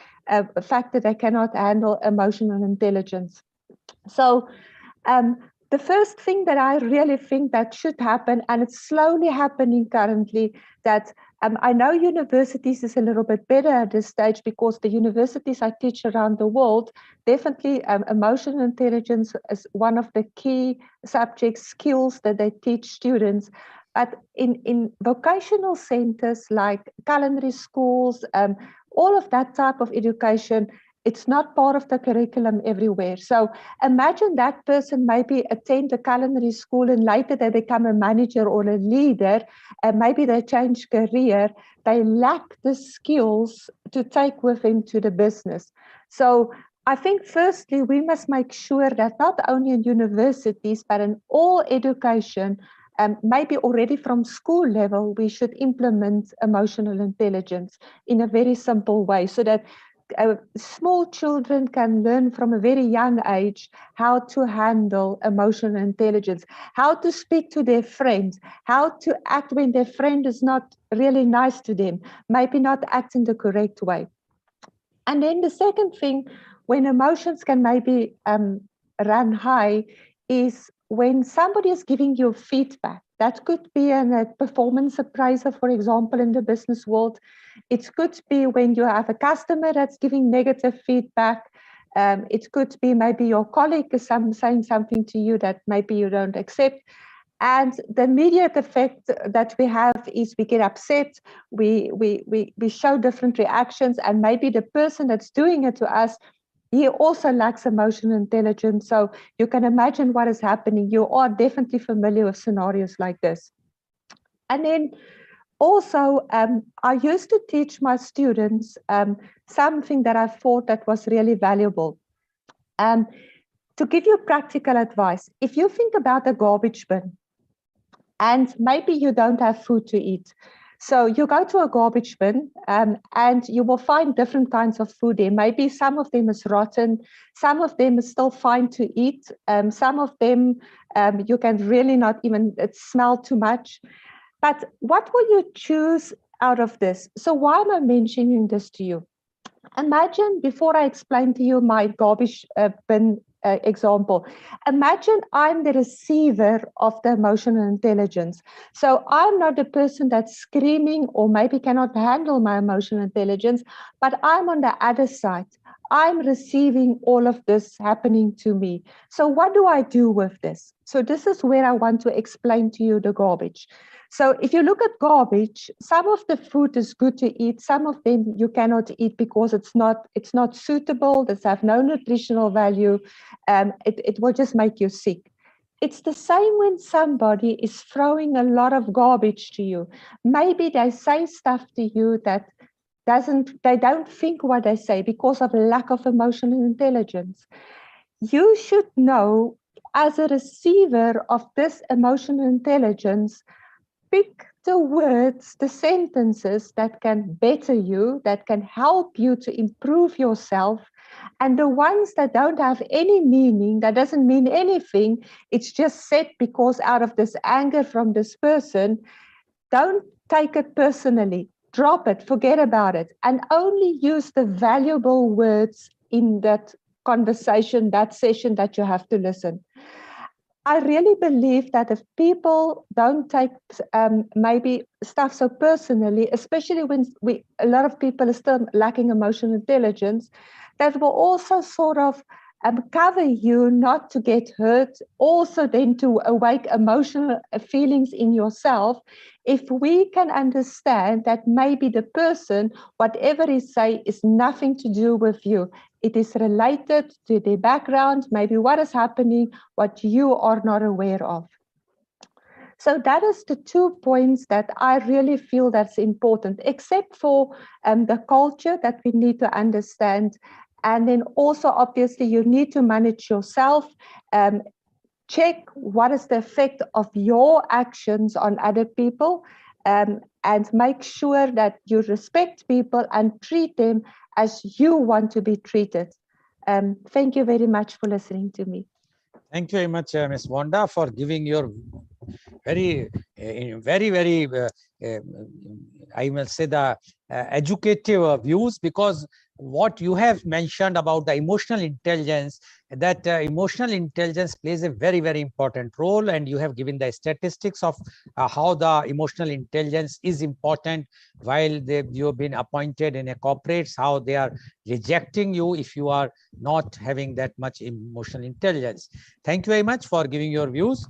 fact that they cannot handle emotional intelligence. So the first thing that I really think that should happen, and it's slowly happening currently, that I know universities is a little bit better at this stage because the universities I teach around the world, definitely emotional intelligence is one of the key subjects, skills that they teach students. But in vocational centers like culinary schools, all of that type of education, it's not part of the curriculum everywhere. So imagine that person maybe attend a culinary school and later they become a manager or a leader, and maybe they change career. They lack the skills to take with them to the business. So I think firstly, we must make sure that not only in universities, but in all education, maybe already from school level, we should implement emotional intelligence in a very simple way so that small children can learn from a very young age how to handle emotional intelligence, how to speak to their friends, how to act when their friend is not really nice to them, maybe not act in the correct way. And then the second thing, when emotions can maybe run high, is when somebody is giving you feedback. That could be a performance appraiser, for example, in the business world. It could be when you have a customer that's giving negative feedback. It could be maybe your colleague is saying something to you that maybe you don't accept. And the immediate effect that we have is we get upset, we show different reactions, and maybe the person that's doing it to us, he also lacks emotional intelligence. So you can imagine what is happening. You are definitely familiar with scenarios like this. And then also, I used to teach my students something that I thought that was really valuable. To give you practical advice, if you think about a garbage bin, and maybe you don't have food to eat. So you go to a garbage bin and you will find different kinds of food there. Maybe some of them is rotten, some of them is still fine to eat, some of them you can really not even smell too much. But what will you choose out of this? So why am I mentioning this to you? Imagine, before I explain to you my garbage bin example, imagine I'm the receiver of the emotional intelligence. So I'm not the person that's screaming or maybe cannot handle my emotional intelligence, but I'm on the other side. I'm receiving all of this happening to me. So what do I do with this? So this is where I want to explain to you the garbage. So if you look at garbage, some of the food is good to eat. Some of them you cannot eat because it's not suitable. It have no nutritional value. It will just make you sick. It's the same when somebody is throwing a lot of garbage to you. Maybe they say stuff to you that they don't think what they say because of lack of emotional intelligence. You should know, as a receiver of this emotional intelligence, pick the words, the sentences that can better you, that can help you to improve yourself, and the ones that don't have any meaning, that doesn't mean anything, it's just said because out of this anger from this person, don't take it personally. Drop it, forget about it, and only use the valuable words in that conversation, that session that you have to listen. I really believe that if people don't take maybe stuff so personally, especially when a lot of people are still lacking emotional intelligence, that will also sort of cover you not to get hurt, also then to awake emotional feelings in yourself. If we can understand that maybe the person, whatever he say, is nothing to do with you. It is related to their background, maybe what is happening, what you are not aware of. So that is the 2 points that I really feel that's important, except for the culture that we need to understand. And then also, obviously, you need to manage yourself. Check what is the effect of your actions on other people, and make sure that you respect people and treat them as you want to be treated. Thank you very much for listening to me. Thank you very much, Ms. Wanda, for giving your very, I will say the educative views, because what you have mentioned about the emotional intelligence, that emotional intelligence plays a very, very important role, and you have given the statistics of how the emotional intelligence is important while you have been appointed in a corporates, how they are rejecting you if you are not having that much emotional intelligence. Thank you very much for giving your views.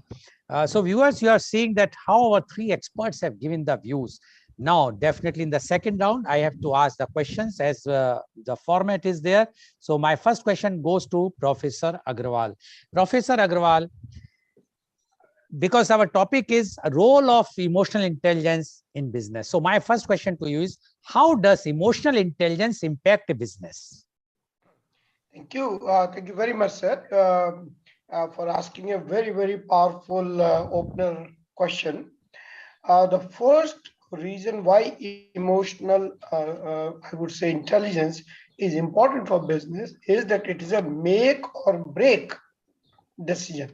So viewers, you are seeing that how our 3 experts have given the views. Now, definitely in the second round, I have to ask the questions as the format is there. So my first question goes to Professor Agrawal. Professor Agrawal, because our topic is a role of emotional intelligence in business. So my first question to you is, how does emotional intelligence impact a business? Thank you. Thank you very much, sir, for asking a very, very powerful opener question. The first reason why emotional, I would say, intelligence is important for business is that it is a make or break decision.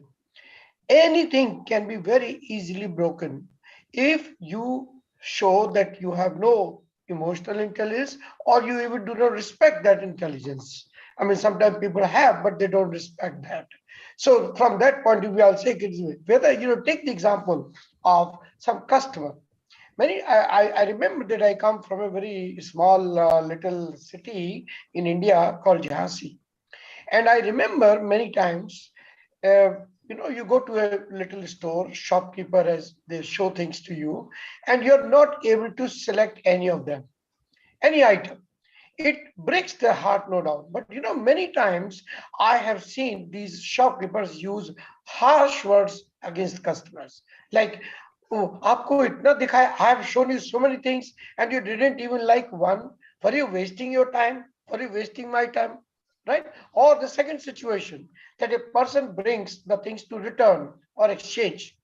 Anything can be very easily broken if you show that you have no emotional intelligence, or you even do not respect that intelligence. I mean, sometimes people have, but they don't respect that. So from that point of view, I'll say whether, take the example of some customer. I remember that I come from a very small little city in India called Jhansi. And I remember many times, you go to a little store, shopkeeper, as they show things to you, and you're not able to select any of them, any item. It breaks their heart, no doubt. But many times I have seen these shopkeepers use harsh words against customers, like, "Oh, aapko itna dikhaya, I have shown you so many things and you didn't even like one. Were you wasting your time? Were you wasting my time?" Right? Or the second situation, that a person brings the things to return or exchange.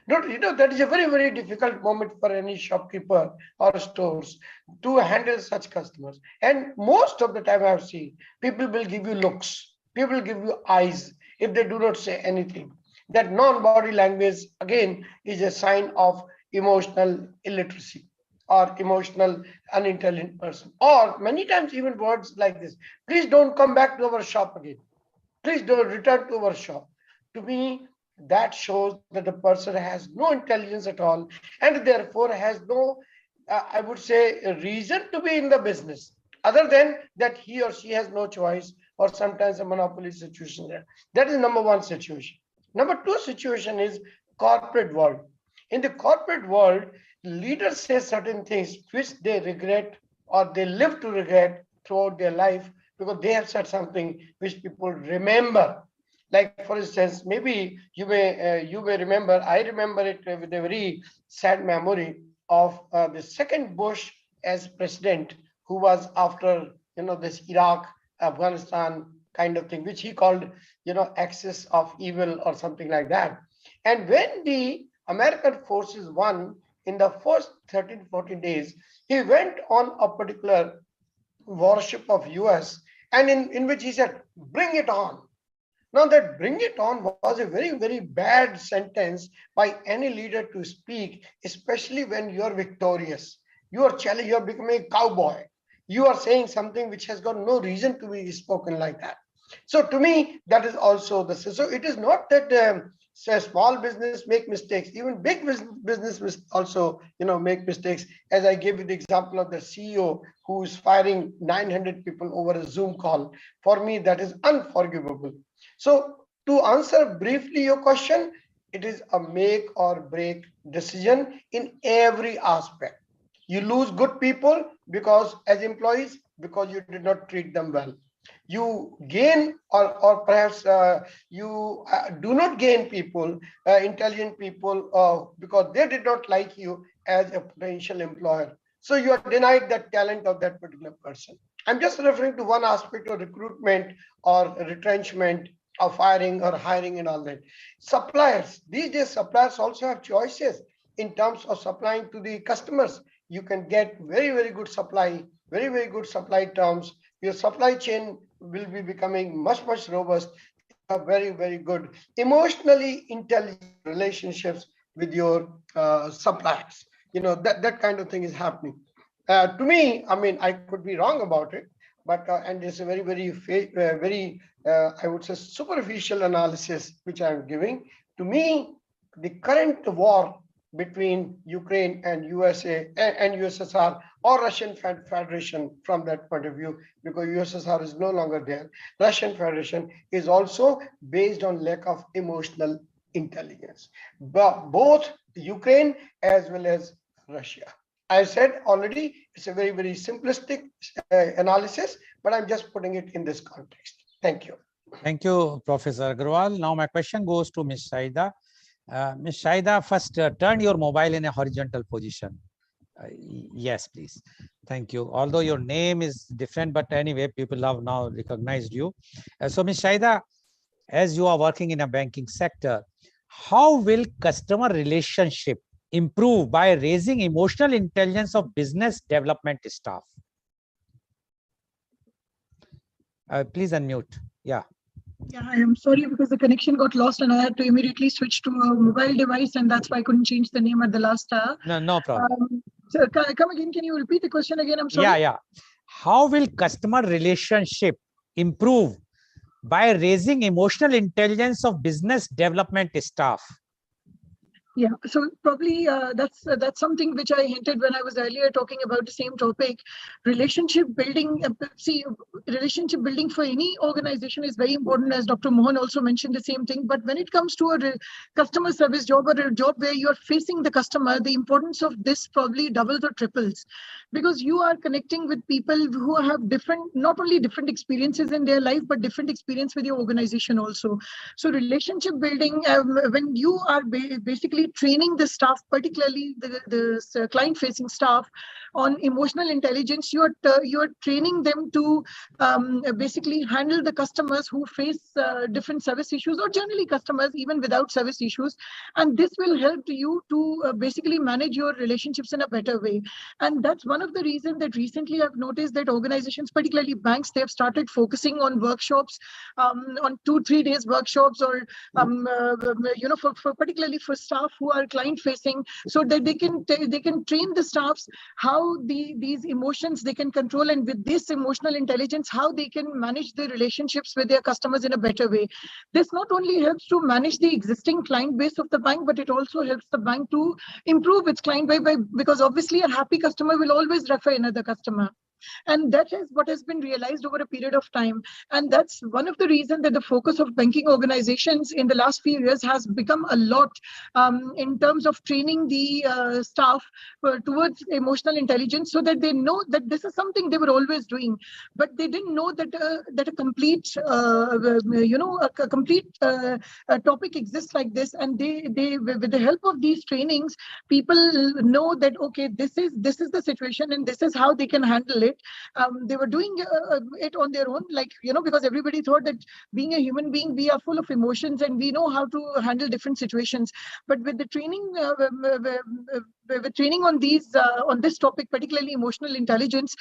That is a very, very difficult moment for any shopkeeper or stores to handle such customers. And most of the time I've seen, people will give you looks, people will give you eyes if they do not say anything. That non-body language, again, is a sign of emotional illiteracy or emotional unintelligent person. Or many times even words like this: "Please don't come back to our shop again. Please don't return to our shop." To me, that shows that the person has no intelligence at all, and therefore has no, I would say, a reason to be in the business, other than that he or she has no choice, or sometimes a monopoly situation there. That is number one situation. Number two situation is corporate world. In the corporate world, leaders say certain things which they regret, or they live to regret throughout their life, because they have said something which people remember. Like, for instance, maybe you may remember, I remember it with a very sad memory of the second Bush as president, who was after this Iraq, Afghanistan kind of thing, which he called axis of evil or something like that. And when the American forces won in the first 13, 14 days, he went on a particular warship of US, and in which he said, bring it on. Now that bring it on was a very, very bad sentence by any leader to speak, especially when you are victorious. You are challenged, you are becoming a cowboy. You are saying something which has got no reason to be spoken like that. So to me, that is also the, so it is not that say small business make mistakes, even big business also, make mistakes. As I gave you the example of the CEO who is firing 900 people over a Zoom call. For me, that is unforgivable. So to answer briefly your question, it is a make or break decision in every aspect. You lose good people because as employees, because you did not treat them well. You gain or perhaps you do not gain people, intelligent people, because they did not like you as a potential employer. So you are denied the talent of that particular person. I'm just referring to one aspect of recruitment or retrenchment of firing or hiring and all that. Suppliers, these days suppliers also have choices in terms of supplying to the customers. You can get very, very good supply, very, very good supply terms. Your supply chain will be becoming much, much robust. Very, very good emotionally intelligent relationships with your suppliers. That kind of thing is happening. To me, I mean, I could be wrong about it, but and it's a very, very, I would say, superficial analysis which I'm giving. To me, the current war between Ukraine and USA and USSR or Russian Federation from that point of view, because USSR is no longer there. Russian Federation is also based on lack of emotional intelligence, but both Ukraine as well as Russia. I said already, it's a very, very simplistic analysis, but I'm just putting it in this context. Thank you. Thank you, Professor Agarwal. Now my question goes to Ms. Shaida. Ms. Shaida, first turn your mobile in a horizontal position. Yes, please. Thank you. Although your name is different, but anyway, people have now recognized you. So Ms. Shaida, as you are working in a banking sector, how will customer relationship improve by raising emotional intelligence of business development staff? Please unmute. Yeah. Yeah, I am sorry because the connection got lost and I had to immediately switch to a mobile device, and that's why I couldn't change the name at the last hour. No problem. So come again, can you repeat the question again? I'm sorry. Yeah. How will customer relationship improve by raising emotional intelligence of business development staff? Yeah, so probably that's something which I hinted when I was earlier talking about the same topic. Relationship building, relationship building for any organization is very important, as Dr. Mohan also mentioned the same thing. But when it comes to a customer service job or a job where you are facing the customer, the importance of this probably doubles or triples, because you are connecting with people who have different, not only different experiences in their life, but different experience with your organization also. So relationship building, when you are basically training the staff, particularly the client-facing staff, on emotional intelligence, you are training them to basically handle the customers who face different service issues, or generally customers even without service issues, and this will help you to basically manage your relationships in a better way. And that's one of the reasons that recently I've noticed that organizations, particularly banks, they have started focusing on workshops, on 2-3 days workshops, or for particularly for staff who are client facing, so that they can train the staffs how these emotions they can control, and with this emotional intelligence, how they can manage their relationships with their customers in a better way. This not only helps to manage the existing client base of the bank, but it also helps the bank to improve its client base, because obviously a happy customer will always refer another customer. And that is what has been realized over a period of time. And that's one of the reasons that the focus of banking organizations in the last few years has become a lot in terms of training the staff towards emotional intelligence, so that they know that this is something they were always doing, but they didn't know that that a complete topic exists like this. And they with the help of these trainings, people know that okay, this is the situation and this is how they can handle it. They were doing it on their own, because everybody thought that being a human being, we are full of emotions and we know how to handle different situations. But with the training with training on these on this topic, particularly emotional intelligence,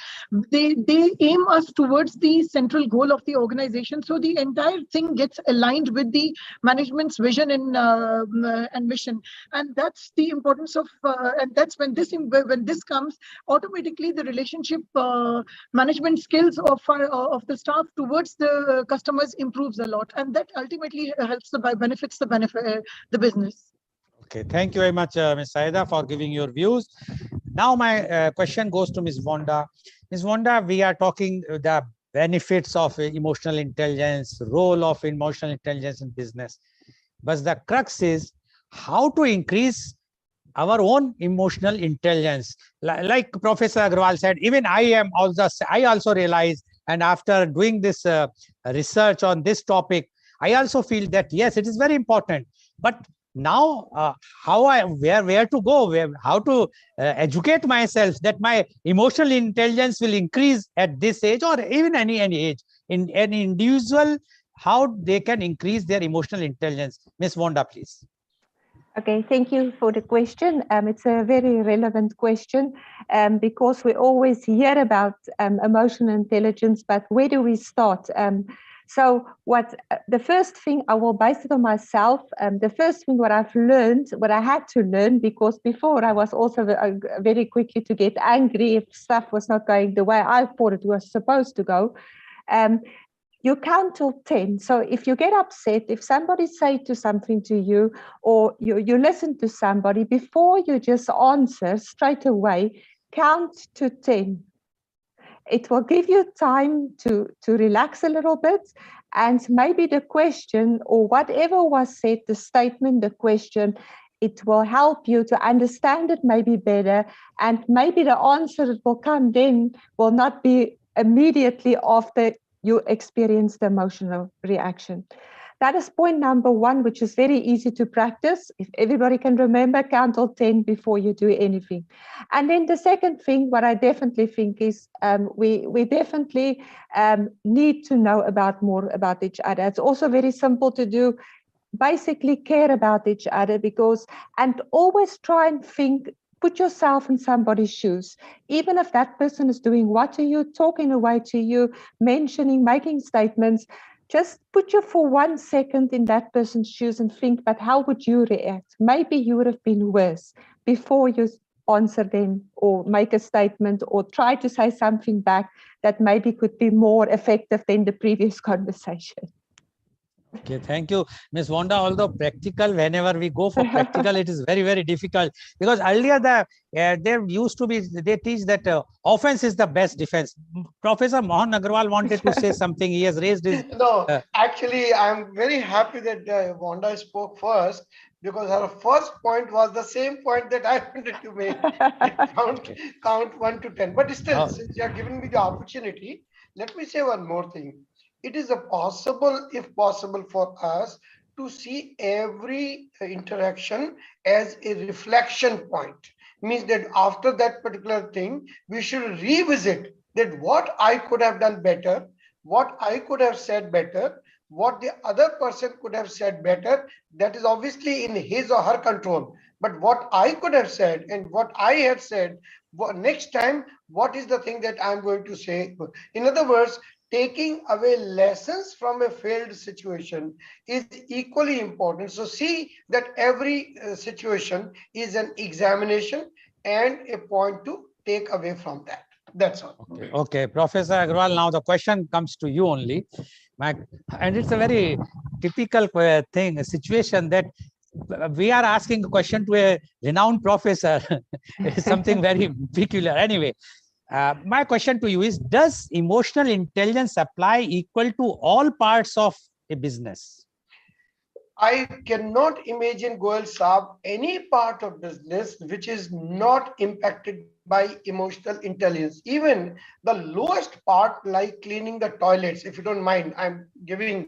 they aim us towards the central goal of the organization. So the entire thing gets aligned with the management's vision and mission, and that's the importance of and that's when this comes, automatically the relationship management skills of the staff towards the customers improves a lot, and that ultimately helps benefits the business. Okay, thank you very much, Ms. Saida, for giving your views. Now my question goes to Ms. Vonda. Ms. Vonda, we are talking the benefits of emotional intelligence, role of emotional intelligence in business. But the crux is how to increase our own emotional intelligence. Like Professor Agarwal said, even I also realize, and after doing this research on this topic, I also feel that yes, it is very important. But now where to go, how to educate myself that my emotional intelligence will increase at this age, or even any age, in an individual, how they can increase their emotional intelligence. Ms. Vonda, please. Okay, thank you for the question. It's a very relevant question because we always hear about emotional intelligence, but where do we start? So the first thing, I will base it on myself. The first thing what I've learned, what I had to learn, because before I was also very quickly to get angry if stuff was not going the way I thought it was supposed to go. You count till 10. So if you get upset, if somebody say something to you, or you listen to somebody, before you just answer straight away, count to 10. It will give you time to relax a little bit, and maybe the question or whatever was said, the statement, the question, it will help you to understand it maybe better, and maybe the answer that will come then will not be immediately after you experience the emotional reaction. That is point number one, which is very easy to practice. If everybody can remember, count till 10 before you do anything. And then the second thing, what I definitely think is we definitely need to know more about each other. It's also very simple to do. Basically care about each other, and always try and think, put yourself in somebody's shoes. Even if that person is doing what to you, talking away to you, mentioning, making statements, just put you for 1 second in that person's shoes and think, but how would you react? Maybe you would have been worse before you answer them or make a statement or try to say something back that maybe could be more effective than the previous conversation. Okay, thank you, Ms. Vonda. Although practical, whenever we go for practical, it is very, very difficult, because earlier there used to be, they teach that offense is the best defense. Professor Mohan Agarwal wanted to say something. He has raised his. No, actually, I'm very happy that Vonda spoke first, because her first point was the same point that I wanted to make. count 1 to 10. But still, since you are giving me the opportunity, let me say one more thing. It is if possible for us to see every interaction as a reflection point. Means that after that particular thing, we should revisit that what I could have done better, what I could have said better, what the other person could have said better. That is obviously in his or her control. But what I could have said and what I have said, next time, what is the thing that I'm going to say? In other words, taking away lessons from a failed situation is equally important. So see that every situation is an examination and a point to take away from that. That's all. Okay, Professor Agarwal, now the question comes to you only. And it's a very typical thing, a situation that we are asking a question to a renowned professor. It's something very peculiar. Anyway, my question to you is, does emotional intelligence apply equal to all parts of a business? I cannot imagine, Goel Saab, any part of business which is not impacted by emotional intelligence. Even the lowest part, like cleaning the toilets, if you don't mind, I'm giving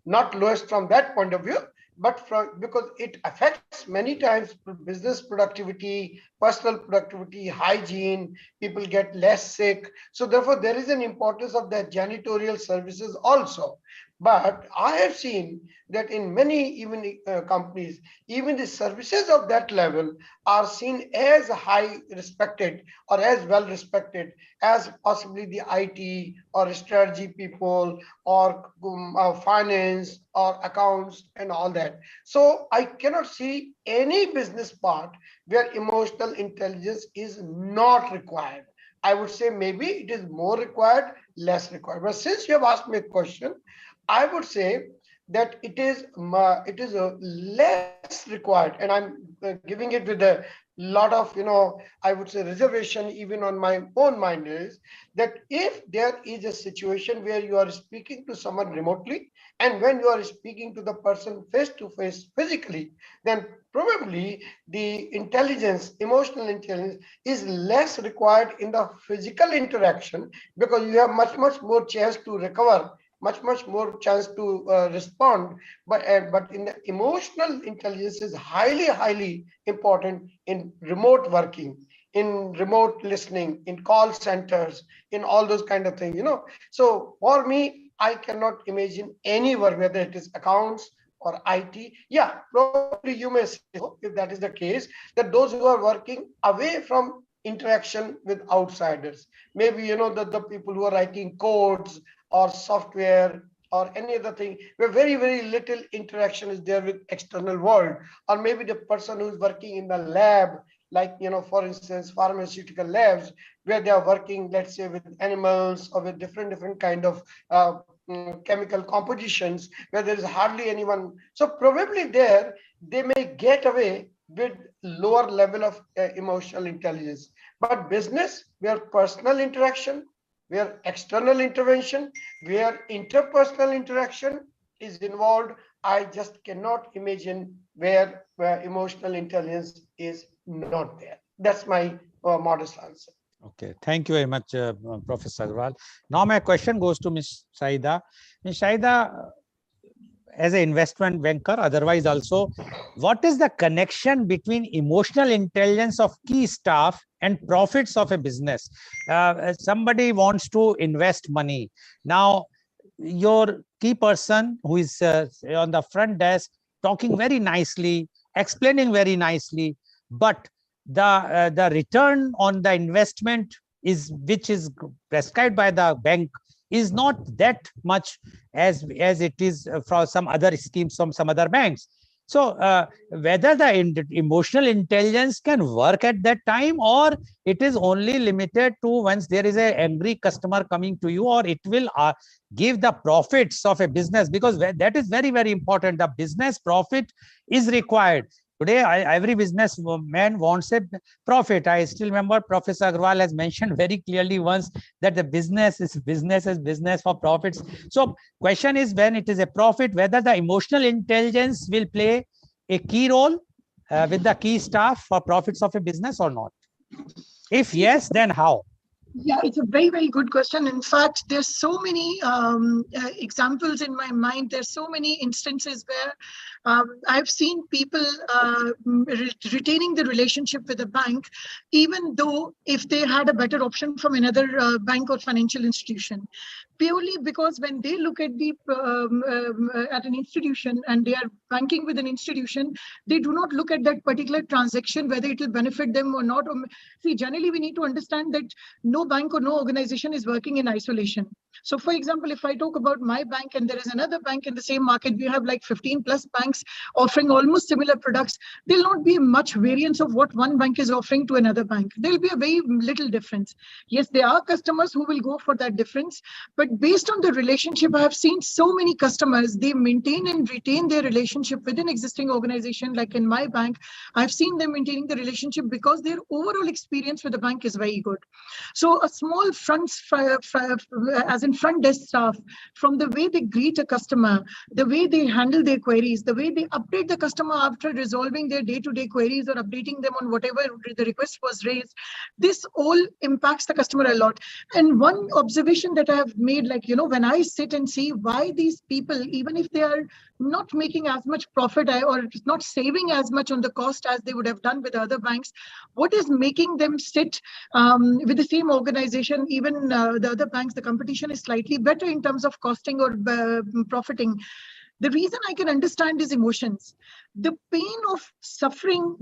not lowest from that point of view, but because it affects many times business productivity, personal productivity, hygiene, people get less sick. So therefore, there is an importance of that janitorial services also. But I have seen that in many even companies, even the services of that level are seen as high respected or as well respected as possibly the IT or strategy people or finance or accounts and all that. So I cannot see any business part where emotional intelligence is not required. I would say maybe it is more required, less required. But since you have asked me a question, I would say that it is a less required, and I'm giving it with a lot of I would say reservation even on my own mind, is that if there is a situation where you are speaking to someone remotely and when you are speaking to the person face to face physically, then probably the intelligence, emotional intelligence, is less required in the physical interaction, because you have much more chance to recover, much more chance to respond. But in the emotional intelligence is highly important in remote working, in remote listening, in call centers, in all those kind of things. So for me, I cannot imagine anywhere, whether it is accounts or IT. Yeah, probably you may say so, if that is the case, that those who are working away from interaction with outsiders, maybe the people who are writing codes or software or any other thing, where very little interaction is there with external world, or maybe the person who is working in the lab, like for instance pharmaceutical labs, where they are working, let's say, with animals or with different kind of chemical compositions, where there is hardly anyone. So probably there they may get away with lower level of emotional intelligence. But business, where personal interaction, where external intervention, where interpersonal interaction is involved, I just cannot imagine where emotional intelligence is not there. That's my modest answer. Okay, thank you very much, Professor Agarwal. Now my question goes to Ms. Saida. Ms. Saida, as an investment banker, otherwise also, what is the connection between emotional intelligence of key staff and profits of a business? Somebody wants to invest money. Now, your key person who is on the front desk talking very nicely, explaining very nicely, but the return on the investment which is prescribed by the bank is not that much as it is from some other schemes from some other banks. So whether the emotional intelligence can work at that time, or it is only limited to once there is an angry customer coming to you, or it will give the profits of a business, because that is very important. The business profit is required. Today, every businessman wants a profit. I still remember Professor Agarwal has mentioned very clearly once that the business is business for profits. So question is, when it is a profit, whether the emotional intelligence will play a key role with the key staff for profits of a business or not? If yes, then how? Yeah, it's a very good question. In fact, there's so many examples in my mind. There's so many instances where I've seen people retaining the relationship with a bank, even though if they had a better option from another bank or financial institution, purely because when they look at the at an institution and they are banking with an institution, they do not look at that particular transaction, whether it will benefit them or not. See, generally, we need to understand that no bank or no organization is working in isolation. So for example, if I talk about my bank and there is another bank in the same market, we have like 15 plus banks offering almost similar products. There'll not be much variance of what one bank is offering to another bank. There'll be a very little difference. Yes, there are customers who will go for that difference, but based on the relationship, I have seen so many customers, they maintain and retain their relationship with an existing organization. Like in my bank, I've seen them maintaining the relationship because their overall experience with the bank is very good. So a small front desk staff, from the way they greet a customer, the way they handle their queries, the way they update the customer after resolving their day-to-day queries or updating them on whatever the request was raised, this all impacts the customer a lot. And one observation that I have made, like, when I sit and see why these people, even if they are not making as much profit or not saving as much on the cost as they would have done with other banks? What is making them sit with the same organization? Even the other banks, the competition is slightly better in terms of costing or profiting. The reason I can understand is emotions. The pain of suffering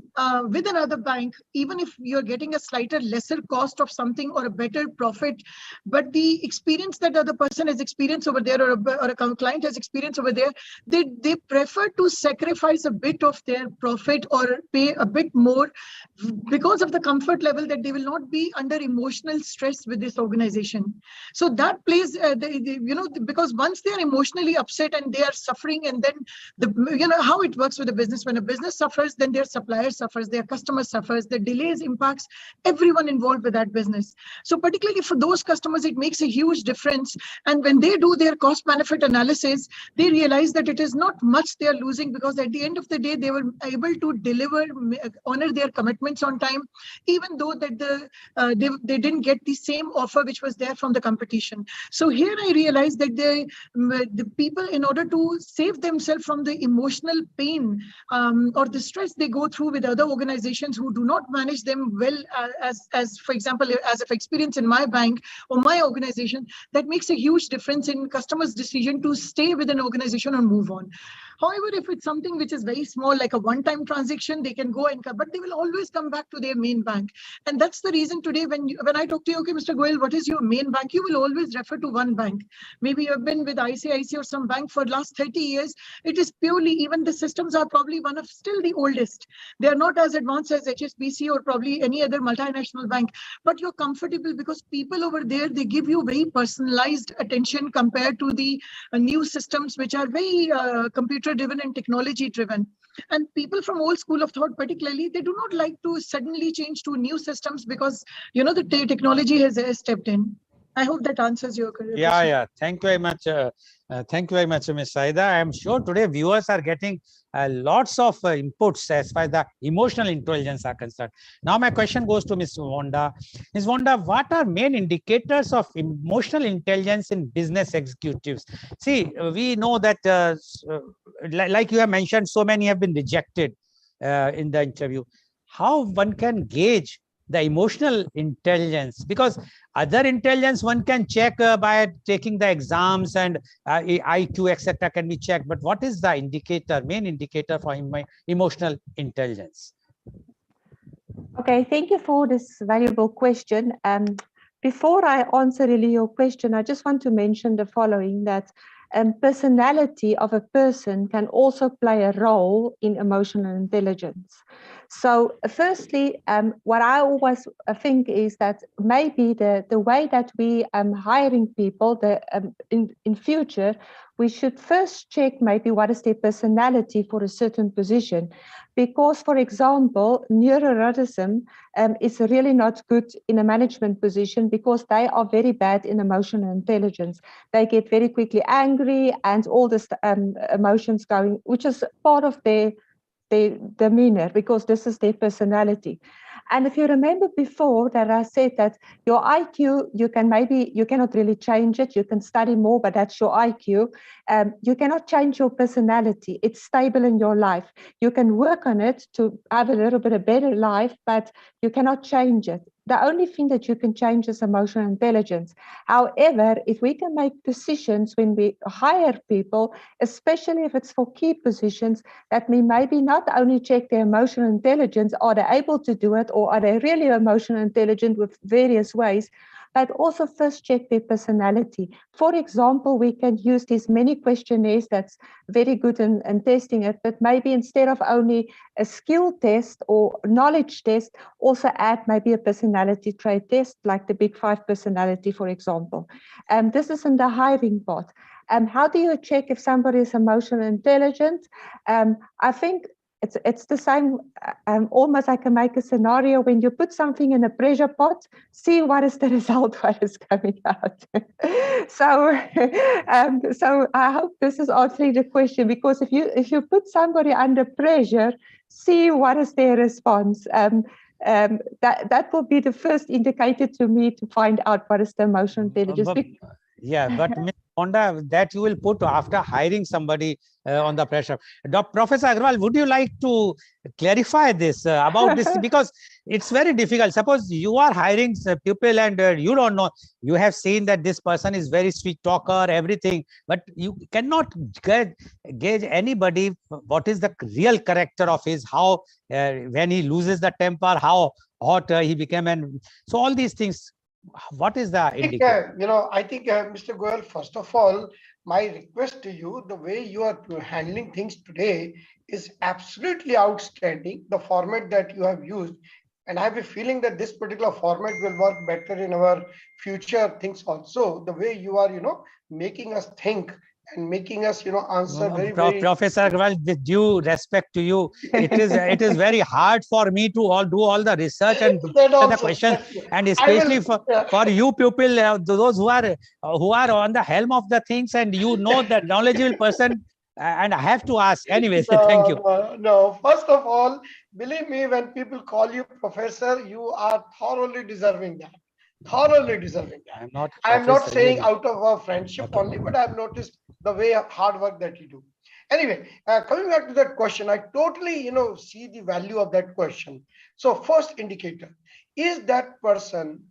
with another bank, even if you're getting a slighter, lesser cost of something or a better profit, but the experience that the other person has experienced over there, or a client has experienced over there, they prefer to sacrifice a bit of their profit or pay a bit more because of the comfort level that they will not be under emotional stress with this organization. So that plays, because once they are emotionally upset and they are suffering, and then how it works with a business. When a business suffers, then their supplier suffers, their customer suffers, the delays impacts everyone involved with that business. So particularly for those customers, it makes a huge difference. And when they do their cost benefit analysis, they realize that it is not much they are losing, because at the end of the day, they were able to deliver, honor their commitments on time, even though that they didn't get the same offer which was there from the competition. So here I realized that the people, in order to save themselves from the emotional pain or the stress they go through with other organizations who do not manage them well, as for example, as of experience in my bank or my organization, that makes a huge difference in customers' decision to stay with an organization and move on. However, if it's something which is very small, like a one-time transaction, they can go and come, but they will always come back to their main bank. And that's the reason today, when I talk to you, okay, Mr. Goel, what is your main bank? You will always refer to one bank. Maybe you have been with ICICI or some bank for the last 30 years. It is purely, even the systems are probably one of still the oldest. They are not as advanced as HSBC or probably any other multinational bank, but you're comfortable because people over there, they give you very personalized attention compared to the new systems, which are very computer-driven and technology-driven. And people from old school of thought, particularly, they do not like to suddenly change to new systems because, the technology has stepped in. I hope that answers your question. Yeah. Thank you very much. Thank you very much, Ms. Saida. I am sure today viewers are getting lots of inputs as far as the emotional intelligence are concerned. Now, my question goes to Ms. Wanda. Ms. Wanda, what are main indicators of emotional intelligence in business executives? See, we know that, like you have mentioned, so many have been rejected in the interview. How one can gauge the emotional intelligence? Because other intelligence one can check by taking the exams, and IQ, etc. can be checked. But what is the indicator, main indicator for emotional intelligence? Okay, thank you for this valuable question. Before I answer really your question, I just want to mention the following, that personality of a person can also play a role in emotional intelligence. So firstly, what I always think is that maybe the way that we hiring people in future, we should first check maybe what is their personality for a certain position. Because, for example, neuroticism is really not good in a management position because they are very bad in emotional intelligence. They get very quickly angry and all this emotions going, which is part of their demeanor, because this is their personality. And if you remember before that I said that your IQ, you cannot really change it. You can study more, but that's your IQ. You cannot change your personality. It's stable in your life. You can work on it to have a little bit of better life, but you cannot change it. The only thing that you can change is emotional intelligence. However, if we can make decisions when we hire people, especially if it's for key positions, that we maybe not only check their emotional intelligence, are they able to do it, or are they really emotional intelligent with various ways, but also first check their personality. For example, we can use these many questionnaires that's very good in testing it, but maybe instead of only a skill test or knowledge test, also add maybe a personality trait test, like the Big 5 personality, for example. This is in the hiring part. How do you check if somebody is emotionally intelligent? I think it's the same. Almost I can make a scenario when you put something in a pressure pot, see what is the result, what is coming out. So I hope this is answering the question, because if you put somebody under pressure, see what is their response. That will be the first indicator to me to find out what is the emotional intelligence. Yeah, but Ms. Honda, that you will put after hiring somebody on the pressure. Professor Agarwal, would you like to clarify this about this? Because it's very difficult. Suppose you are hiring people and you don't know, you have seen that this person is very sweet talker, everything, but you cannot gauge anybody what is the real character of his, how when he loses the temper, how hot he became, and so all these things. What is the indicator? I think, Mr. Goel, first of all, my request to you, the way you are handling things today is absolutely outstanding. The format that you have used, and I have a feeling that this particular format will work better in our future things also. The way you are, making us think and making us, answer very, very. Professor Agarwal, with due respect to you, it is very hard for me to do all the research and That answer the also, questions, that's true. and I will, especially for you people, those who are on the helm of the things, and you know that knowledgeable person, and I have to ask. Anyways, thank you. No. First of all, believe me, when people call you professor, you are thoroughly deserving that. Thoroughly deserving that. I'm not I'm not professor, saying really. out of our friendship Okay. only, but I've noticed the way of hard work that you do. Anyway, coming back to that question, I totally, see the value of that question. So first indicator, is that person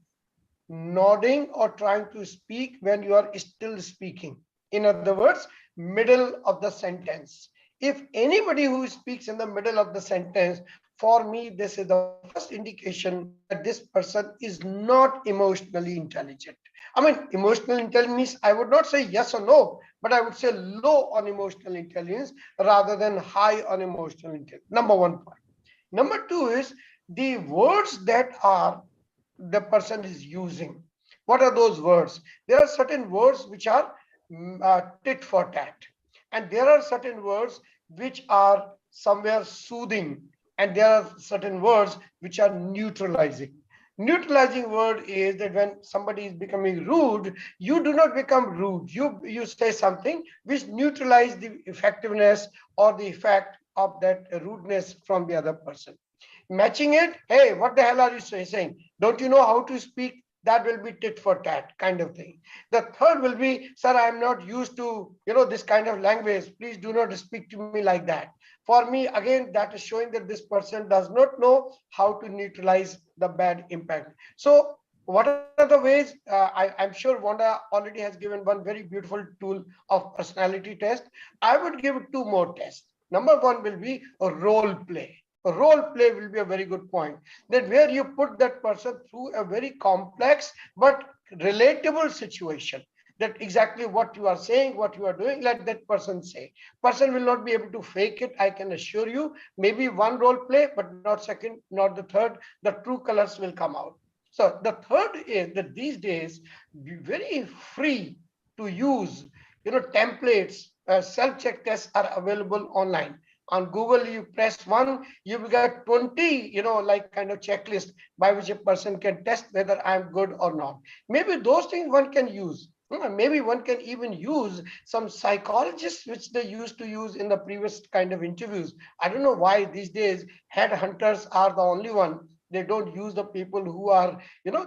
nodding or trying to speak when you are still speaking? In other words, middle of the sentence. If anybody who speaks in the middle of the sentence, for me, this is the first indication that this person is not emotionally intelligent. I mean, emotional intelligence, I would not say yes or no, but I would say low on emotional intelligence rather than high on emotional intelligence. Number one point. Number two is the words that are the person is using. What are those words? There are certain words which are tit for tat, and there are certain words which are somewhere soothing, and there are certain words which are neutralizing. Neutralizing word is that when somebody is becoming rude, you do not become rude. You say something which neutralize the effectiveness or the effect of that rudeness from the other person. Matching it, hey, what the hell are you saying? Don't you know how to speak? That will be tit for tat kind of thing. The third will be, sir, I'm not used to, this kind of language. Please do not speak to me like that. For me, again, that is showing that this person does not know how to neutralize the bad impact. So what are the ways? I'm sure Wanda already has given one very beautiful tool of personality test. I would give two more tests. Number one will be a role play. A role play will be a very good point, that where you put that person through a very complex but relatable situation, that exactly what you are saying, what you are doing, let that person say. Person will not be able to fake it, I can assure you. Maybe one role play, but not second, not the third. The true colors will come out. So the third is that these days be very free to use, templates. Self-check tests are available online. On Google, you press one, you will get 20, like kind of checklist by which a person can test whether I'm good or not. Maybe those things one can use. Maybe one can even use some psychologists, which they used to use in the previous kind of interviews. I don't know why these days headhunters are the only one. They don't use the people who are,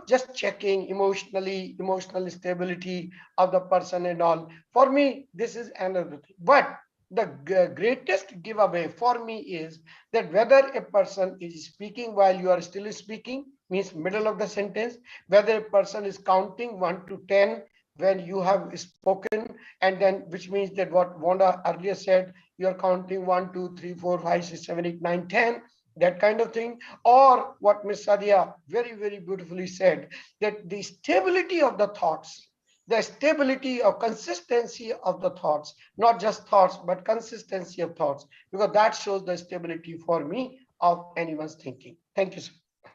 just checking emotional stability of the person and all. For me, this is another thing. But the greatest giveaway for me is that whether a person is speaking while you are still speaking, means middle of the sentence, whether a person is counting 1 to 10 when you have spoken, and then which means that what Wanda earlier said, you are counting 1 2 3 4 5 6 7 8 9 10, that kind of thing. Or what Miss Sadia very, very beautifully said, that the stability of the thoughts, the stability or consistency of the thoughts, not just thoughts, but consistency of thoughts, because that shows the stability for me of anyone's thinking. Thank you, sir.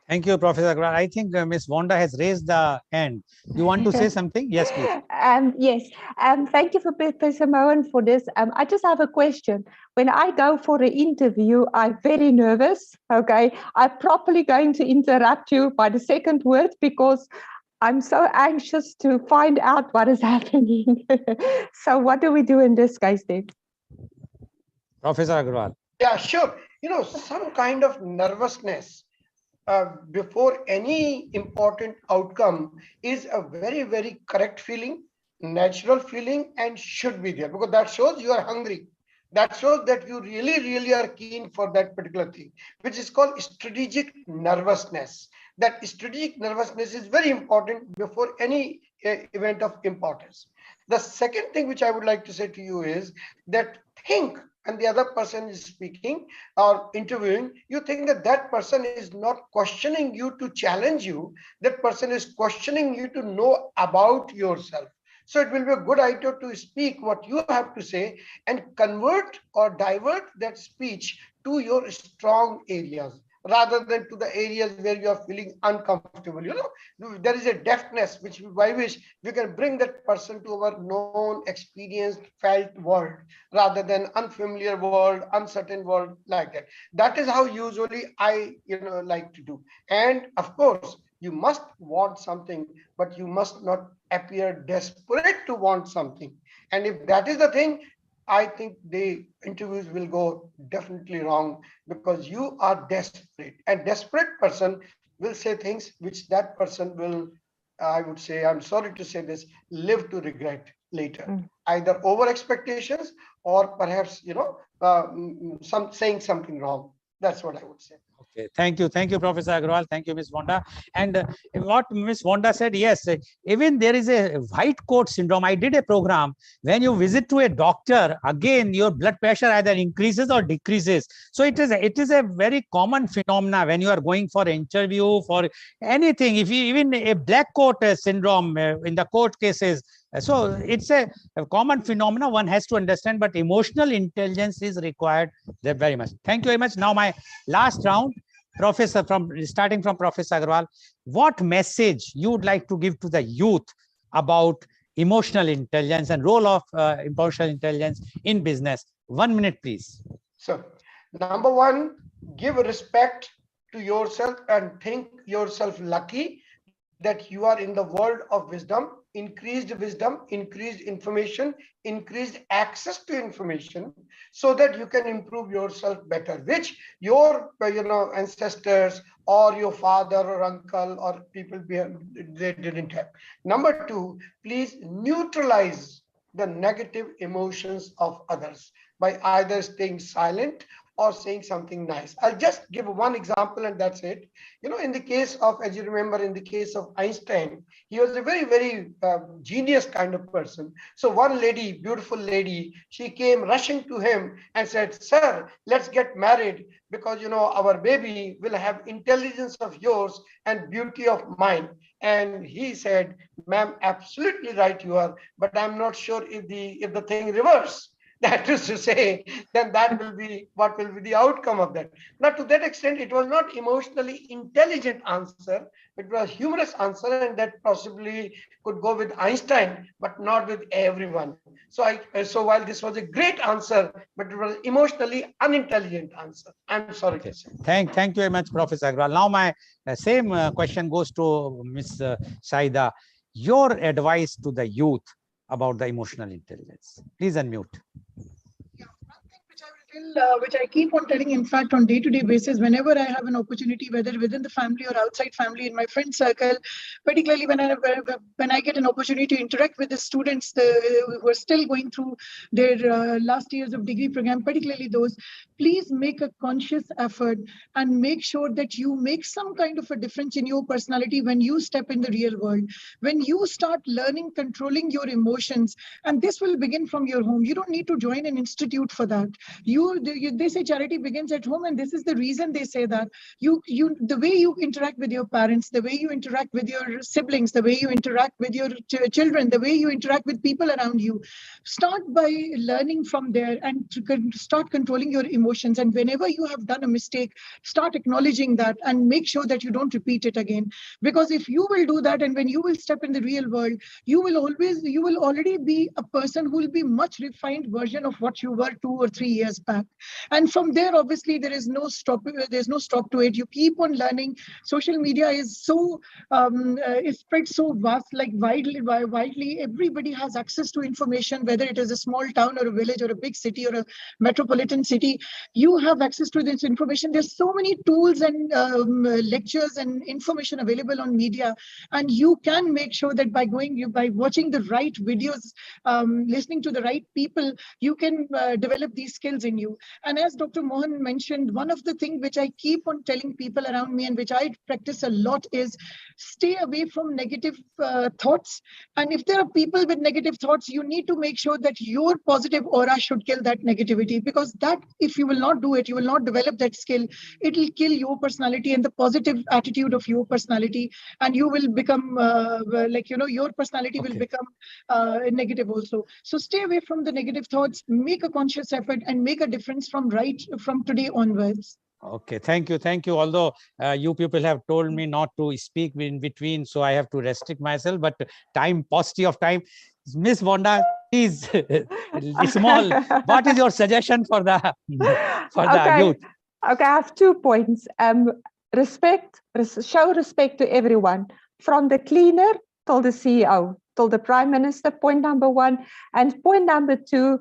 Thank you, Professor Agarwal. I think Ms. Wanda has raised the hand. You want to say something? Yes, please. Yes. Thank you for Professor Mohan for this. I just have a question. When I go for an interview, I'm very nervous. Okay, I'm probably going to interrupt you by the second word because I'm so anxious to find out what is happening. So what do we do in this case then? Professor Agarwal. Yeah, sure. Some kind of nervousness before any important outcome is a very, very correct feeling. natural feeling and should be there, because that shows you are hungry. That shows that you really are keen for that particular thing, which is called strategic nervousness. That strategic nervousness is very important before any event of importance. The second thing which I would like to say to you is that think, and the other person is speaking or interviewing, you think that that person is not questioning you to challenge you. That person is questioning you to know about yourself. So it will be a good idea to speak what you have to say and convert or divert that speech to your strong areas rather than to the areas where you are feeling uncomfortable. You know, there is a deftness which by which we can bring that person to our known, experienced, felt world rather than unfamiliar world, uncertain world, like that. That is how usually I, like to do. And of course, you must want something, but you must not appear desperate to want something. And if that is the thing, I think the interviews will go definitely wrong, because you are desperate, and desperate person will say things which that person will, I would say, I'm sorry to say this, live to regret later, either over expectations or perhaps, some saying something wrong. That's what I would say. Okay, thank you, Professor Agarwal. Thank you, Ms. Vonda. And what Ms. Vonda said, yes, even there is a white coat syndrome. I did a program. When you visit to a doctor, again, your blood pressure either increases or decreases. So it is a very common phenomena when you are going for an interview, for anything. If you even a black coat syndrome in the court cases. So it's a common phenomena one has to understand, but emotional intelligence is required there very much. Thank you very much. Now my last round, Professor, starting from Professor Agarwal, what message you would like to give to the youth about emotional intelligence and role of emotional intelligence in business? 1 minute, please. So, number one, give respect to yourself and think yourself lucky that you are in the world of wisdom, increased information, increased access to information, so that you can improve yourself better, which your ancestors or your father or uncle or people they didn't have. Number two, please neutralize the negative emotions of others by either staying silent or saying something nice. I'll just give one example and that's it. In the case of, as you remember, in the case of Einstein, he was a very genius kind of person. So one lady, beautiful lady, she came rushing to him and said, "Sir, let's get married because, our baby will have intelligence of yours and beauty of mine." And he said, "Ma'am, absolutely right you are, but I'm not sure if the thing reverse." That is to say, then that will be what will be the outcome of that. Now, to that extent, it was not emotionally intelligent answer. It was humorous answer, and that possibly could go with Einstein, but not with everyone. So while this was a great answer, but it was emotionally unintelligent answer. I'm sorry to say. Thank you very much, Professor Agarwal. Now my same question goes to Ms. Saida. Your advice to the youth about the emotional intelligence. Please unmute. Yeah, one thing which I keep on telling, in fact, on day-to-day basis, whenever I have an opportunity, whether within the family or outside family, in my friend circle, particularly when I get an opportunity to interact with the students who are still going through their last years of degree program, particularly those, please make a conscious effort and make sure that you make some kind of a difference in your personality when you step in the real world. When you start learning, controlling your emotions, and this will begin from your home. You don't need to join an institute for that. They say charity begins at home, and this is the reason they say that. The way you interact with your parents, the way you interact with your siblings, the way you interact with your children, the way you interact with people around you, start by learning from there and start controlling your emotions. And whenever you have done a mistake, start acknowledging that and make sure that you don't repeat it again. Because if you will do that, and when you will step in the real world, you will already be a person who will be much refined version of what you were 2 or 3 years back. And from there, obviously, there's no stop to it. You keep on learning. Social media is so is spread so vast, like widely. Everybody has access to information, whether it is a small town or a village or a big city or a metropolitan city. You have access to this information. There's so many tools and lectures and information available on media, and you can make sure that by watching the right videos, listening to the right people, you can develop these skills in you. And as Dr. Mohan mentioned, one of the things which I keep on telling people around me and which I practice a lot is stay away from negative thoughts. And if there are people with negative thoughts, you need to make sure that your positive aura should kill that negativity, because that, if you will not do it, you will not develop that skill. It will kill your personality and the positive attitude of your personality, and you will become your personality will become negative also. So stay away from the negative thoughts, make a conscious effort, and make a difference from today onwards. Okay, thank you. Thank you. Although you people have told me not to speak in between, so I have to restrict myself, but paucity of time. Miss Vonda, please, small, what is your suggestion for the youth? Okay, I have 2 points. Show respect to everyone, from the cleaner till the CEO, till the Prime Minister, point number 1. And point number 2,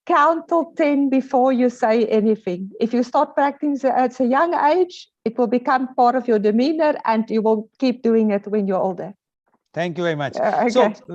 count till 10 before you say anything. If you start practicing at a young age, it will become part of your demeanor, and you will keep doing it when you're older. Thank you very much. Okay.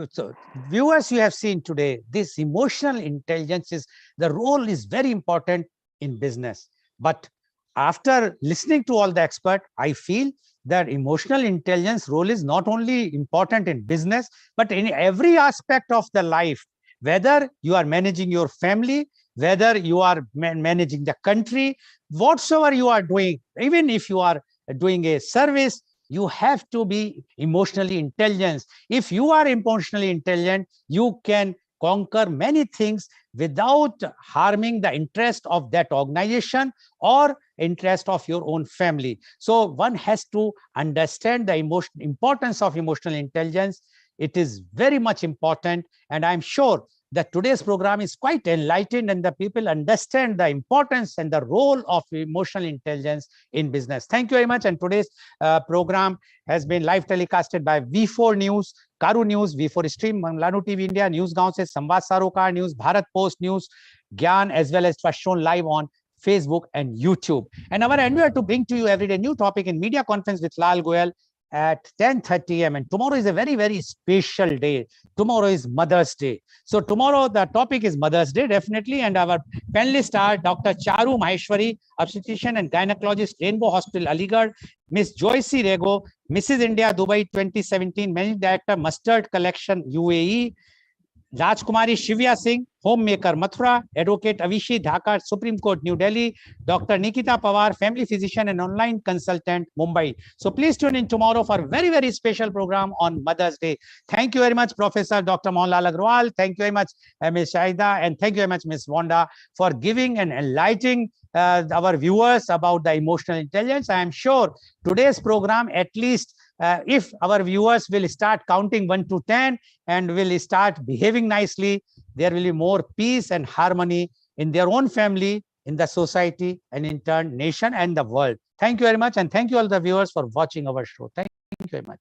So viewers, you have seen today, this emotional intelligence the role is very important in business. But after listening to all the experts, I feel that emotional intelligence role is not only important in business, but in every aspect of the life. Whether you are managing your family, whether you are managing the country, whatsoever you are doing, even if you are doing a service, you have to be emotionally intelligent. If you are emotionally intelligent, you can conquer many things without harming the interest of that organization or interest of your own family. So one has to understand the importance of emotional intelligence. It is very much important, and I'm sure that today's program is quite enlightened and the people understand the importance and the role of emotional intelligence in business. Thank you very much. And today's program has been live telecasted by V4 News, Caru News, V4 Stream, Manlanu TV India, News 𝐂𝐀𝐑𝐔 𝐍𝐄𝐖𝐒 Sarocar News, Bharat Post News, Gyan, as well as it was shown live on Facebook and YouTube. And our endeavor to bring to you every day new topic in media conference with Lal Goel at 10:30 a.m. And tomorrow is a very, very special day. Tomorrow is Mother's Day. So tomorrow the topic is Mother's Day, definitely. And our panelists are Dr. Caru Maheshwari, obstetrician and gynecologist, Rainbow Hospital, Aligarh; Miss Joyce Rego, Mrs. India, Dubai 2017, Managing Director, Mustard Collection, UAE; Rajkumari Shivya Singh, homemaker, Mathura; Advocate Avishi, Dhaka, Supreme Court, New Delhi; Dr. Nikita Pawar, family physician and online consultant, Mumbai. So please tune in tomorrow for a very, very special program on Mother's Day. Thank you very much, Professor Dr. Mohanlal Agrawal. Thank you very much, Ms. Shaida, and thank you very much, Ms. Vonda, for giving and enlightening our viewers about the emotional intelligence. I am sure today's program, at least if our viewers will start counting 1 to 10 and will start behaving nicely, there will be more peace and harmony in their own family, in the society, and in turn, nation and the world. Thank you very much. And thank you all the viewers for watching our show. Thank you very much.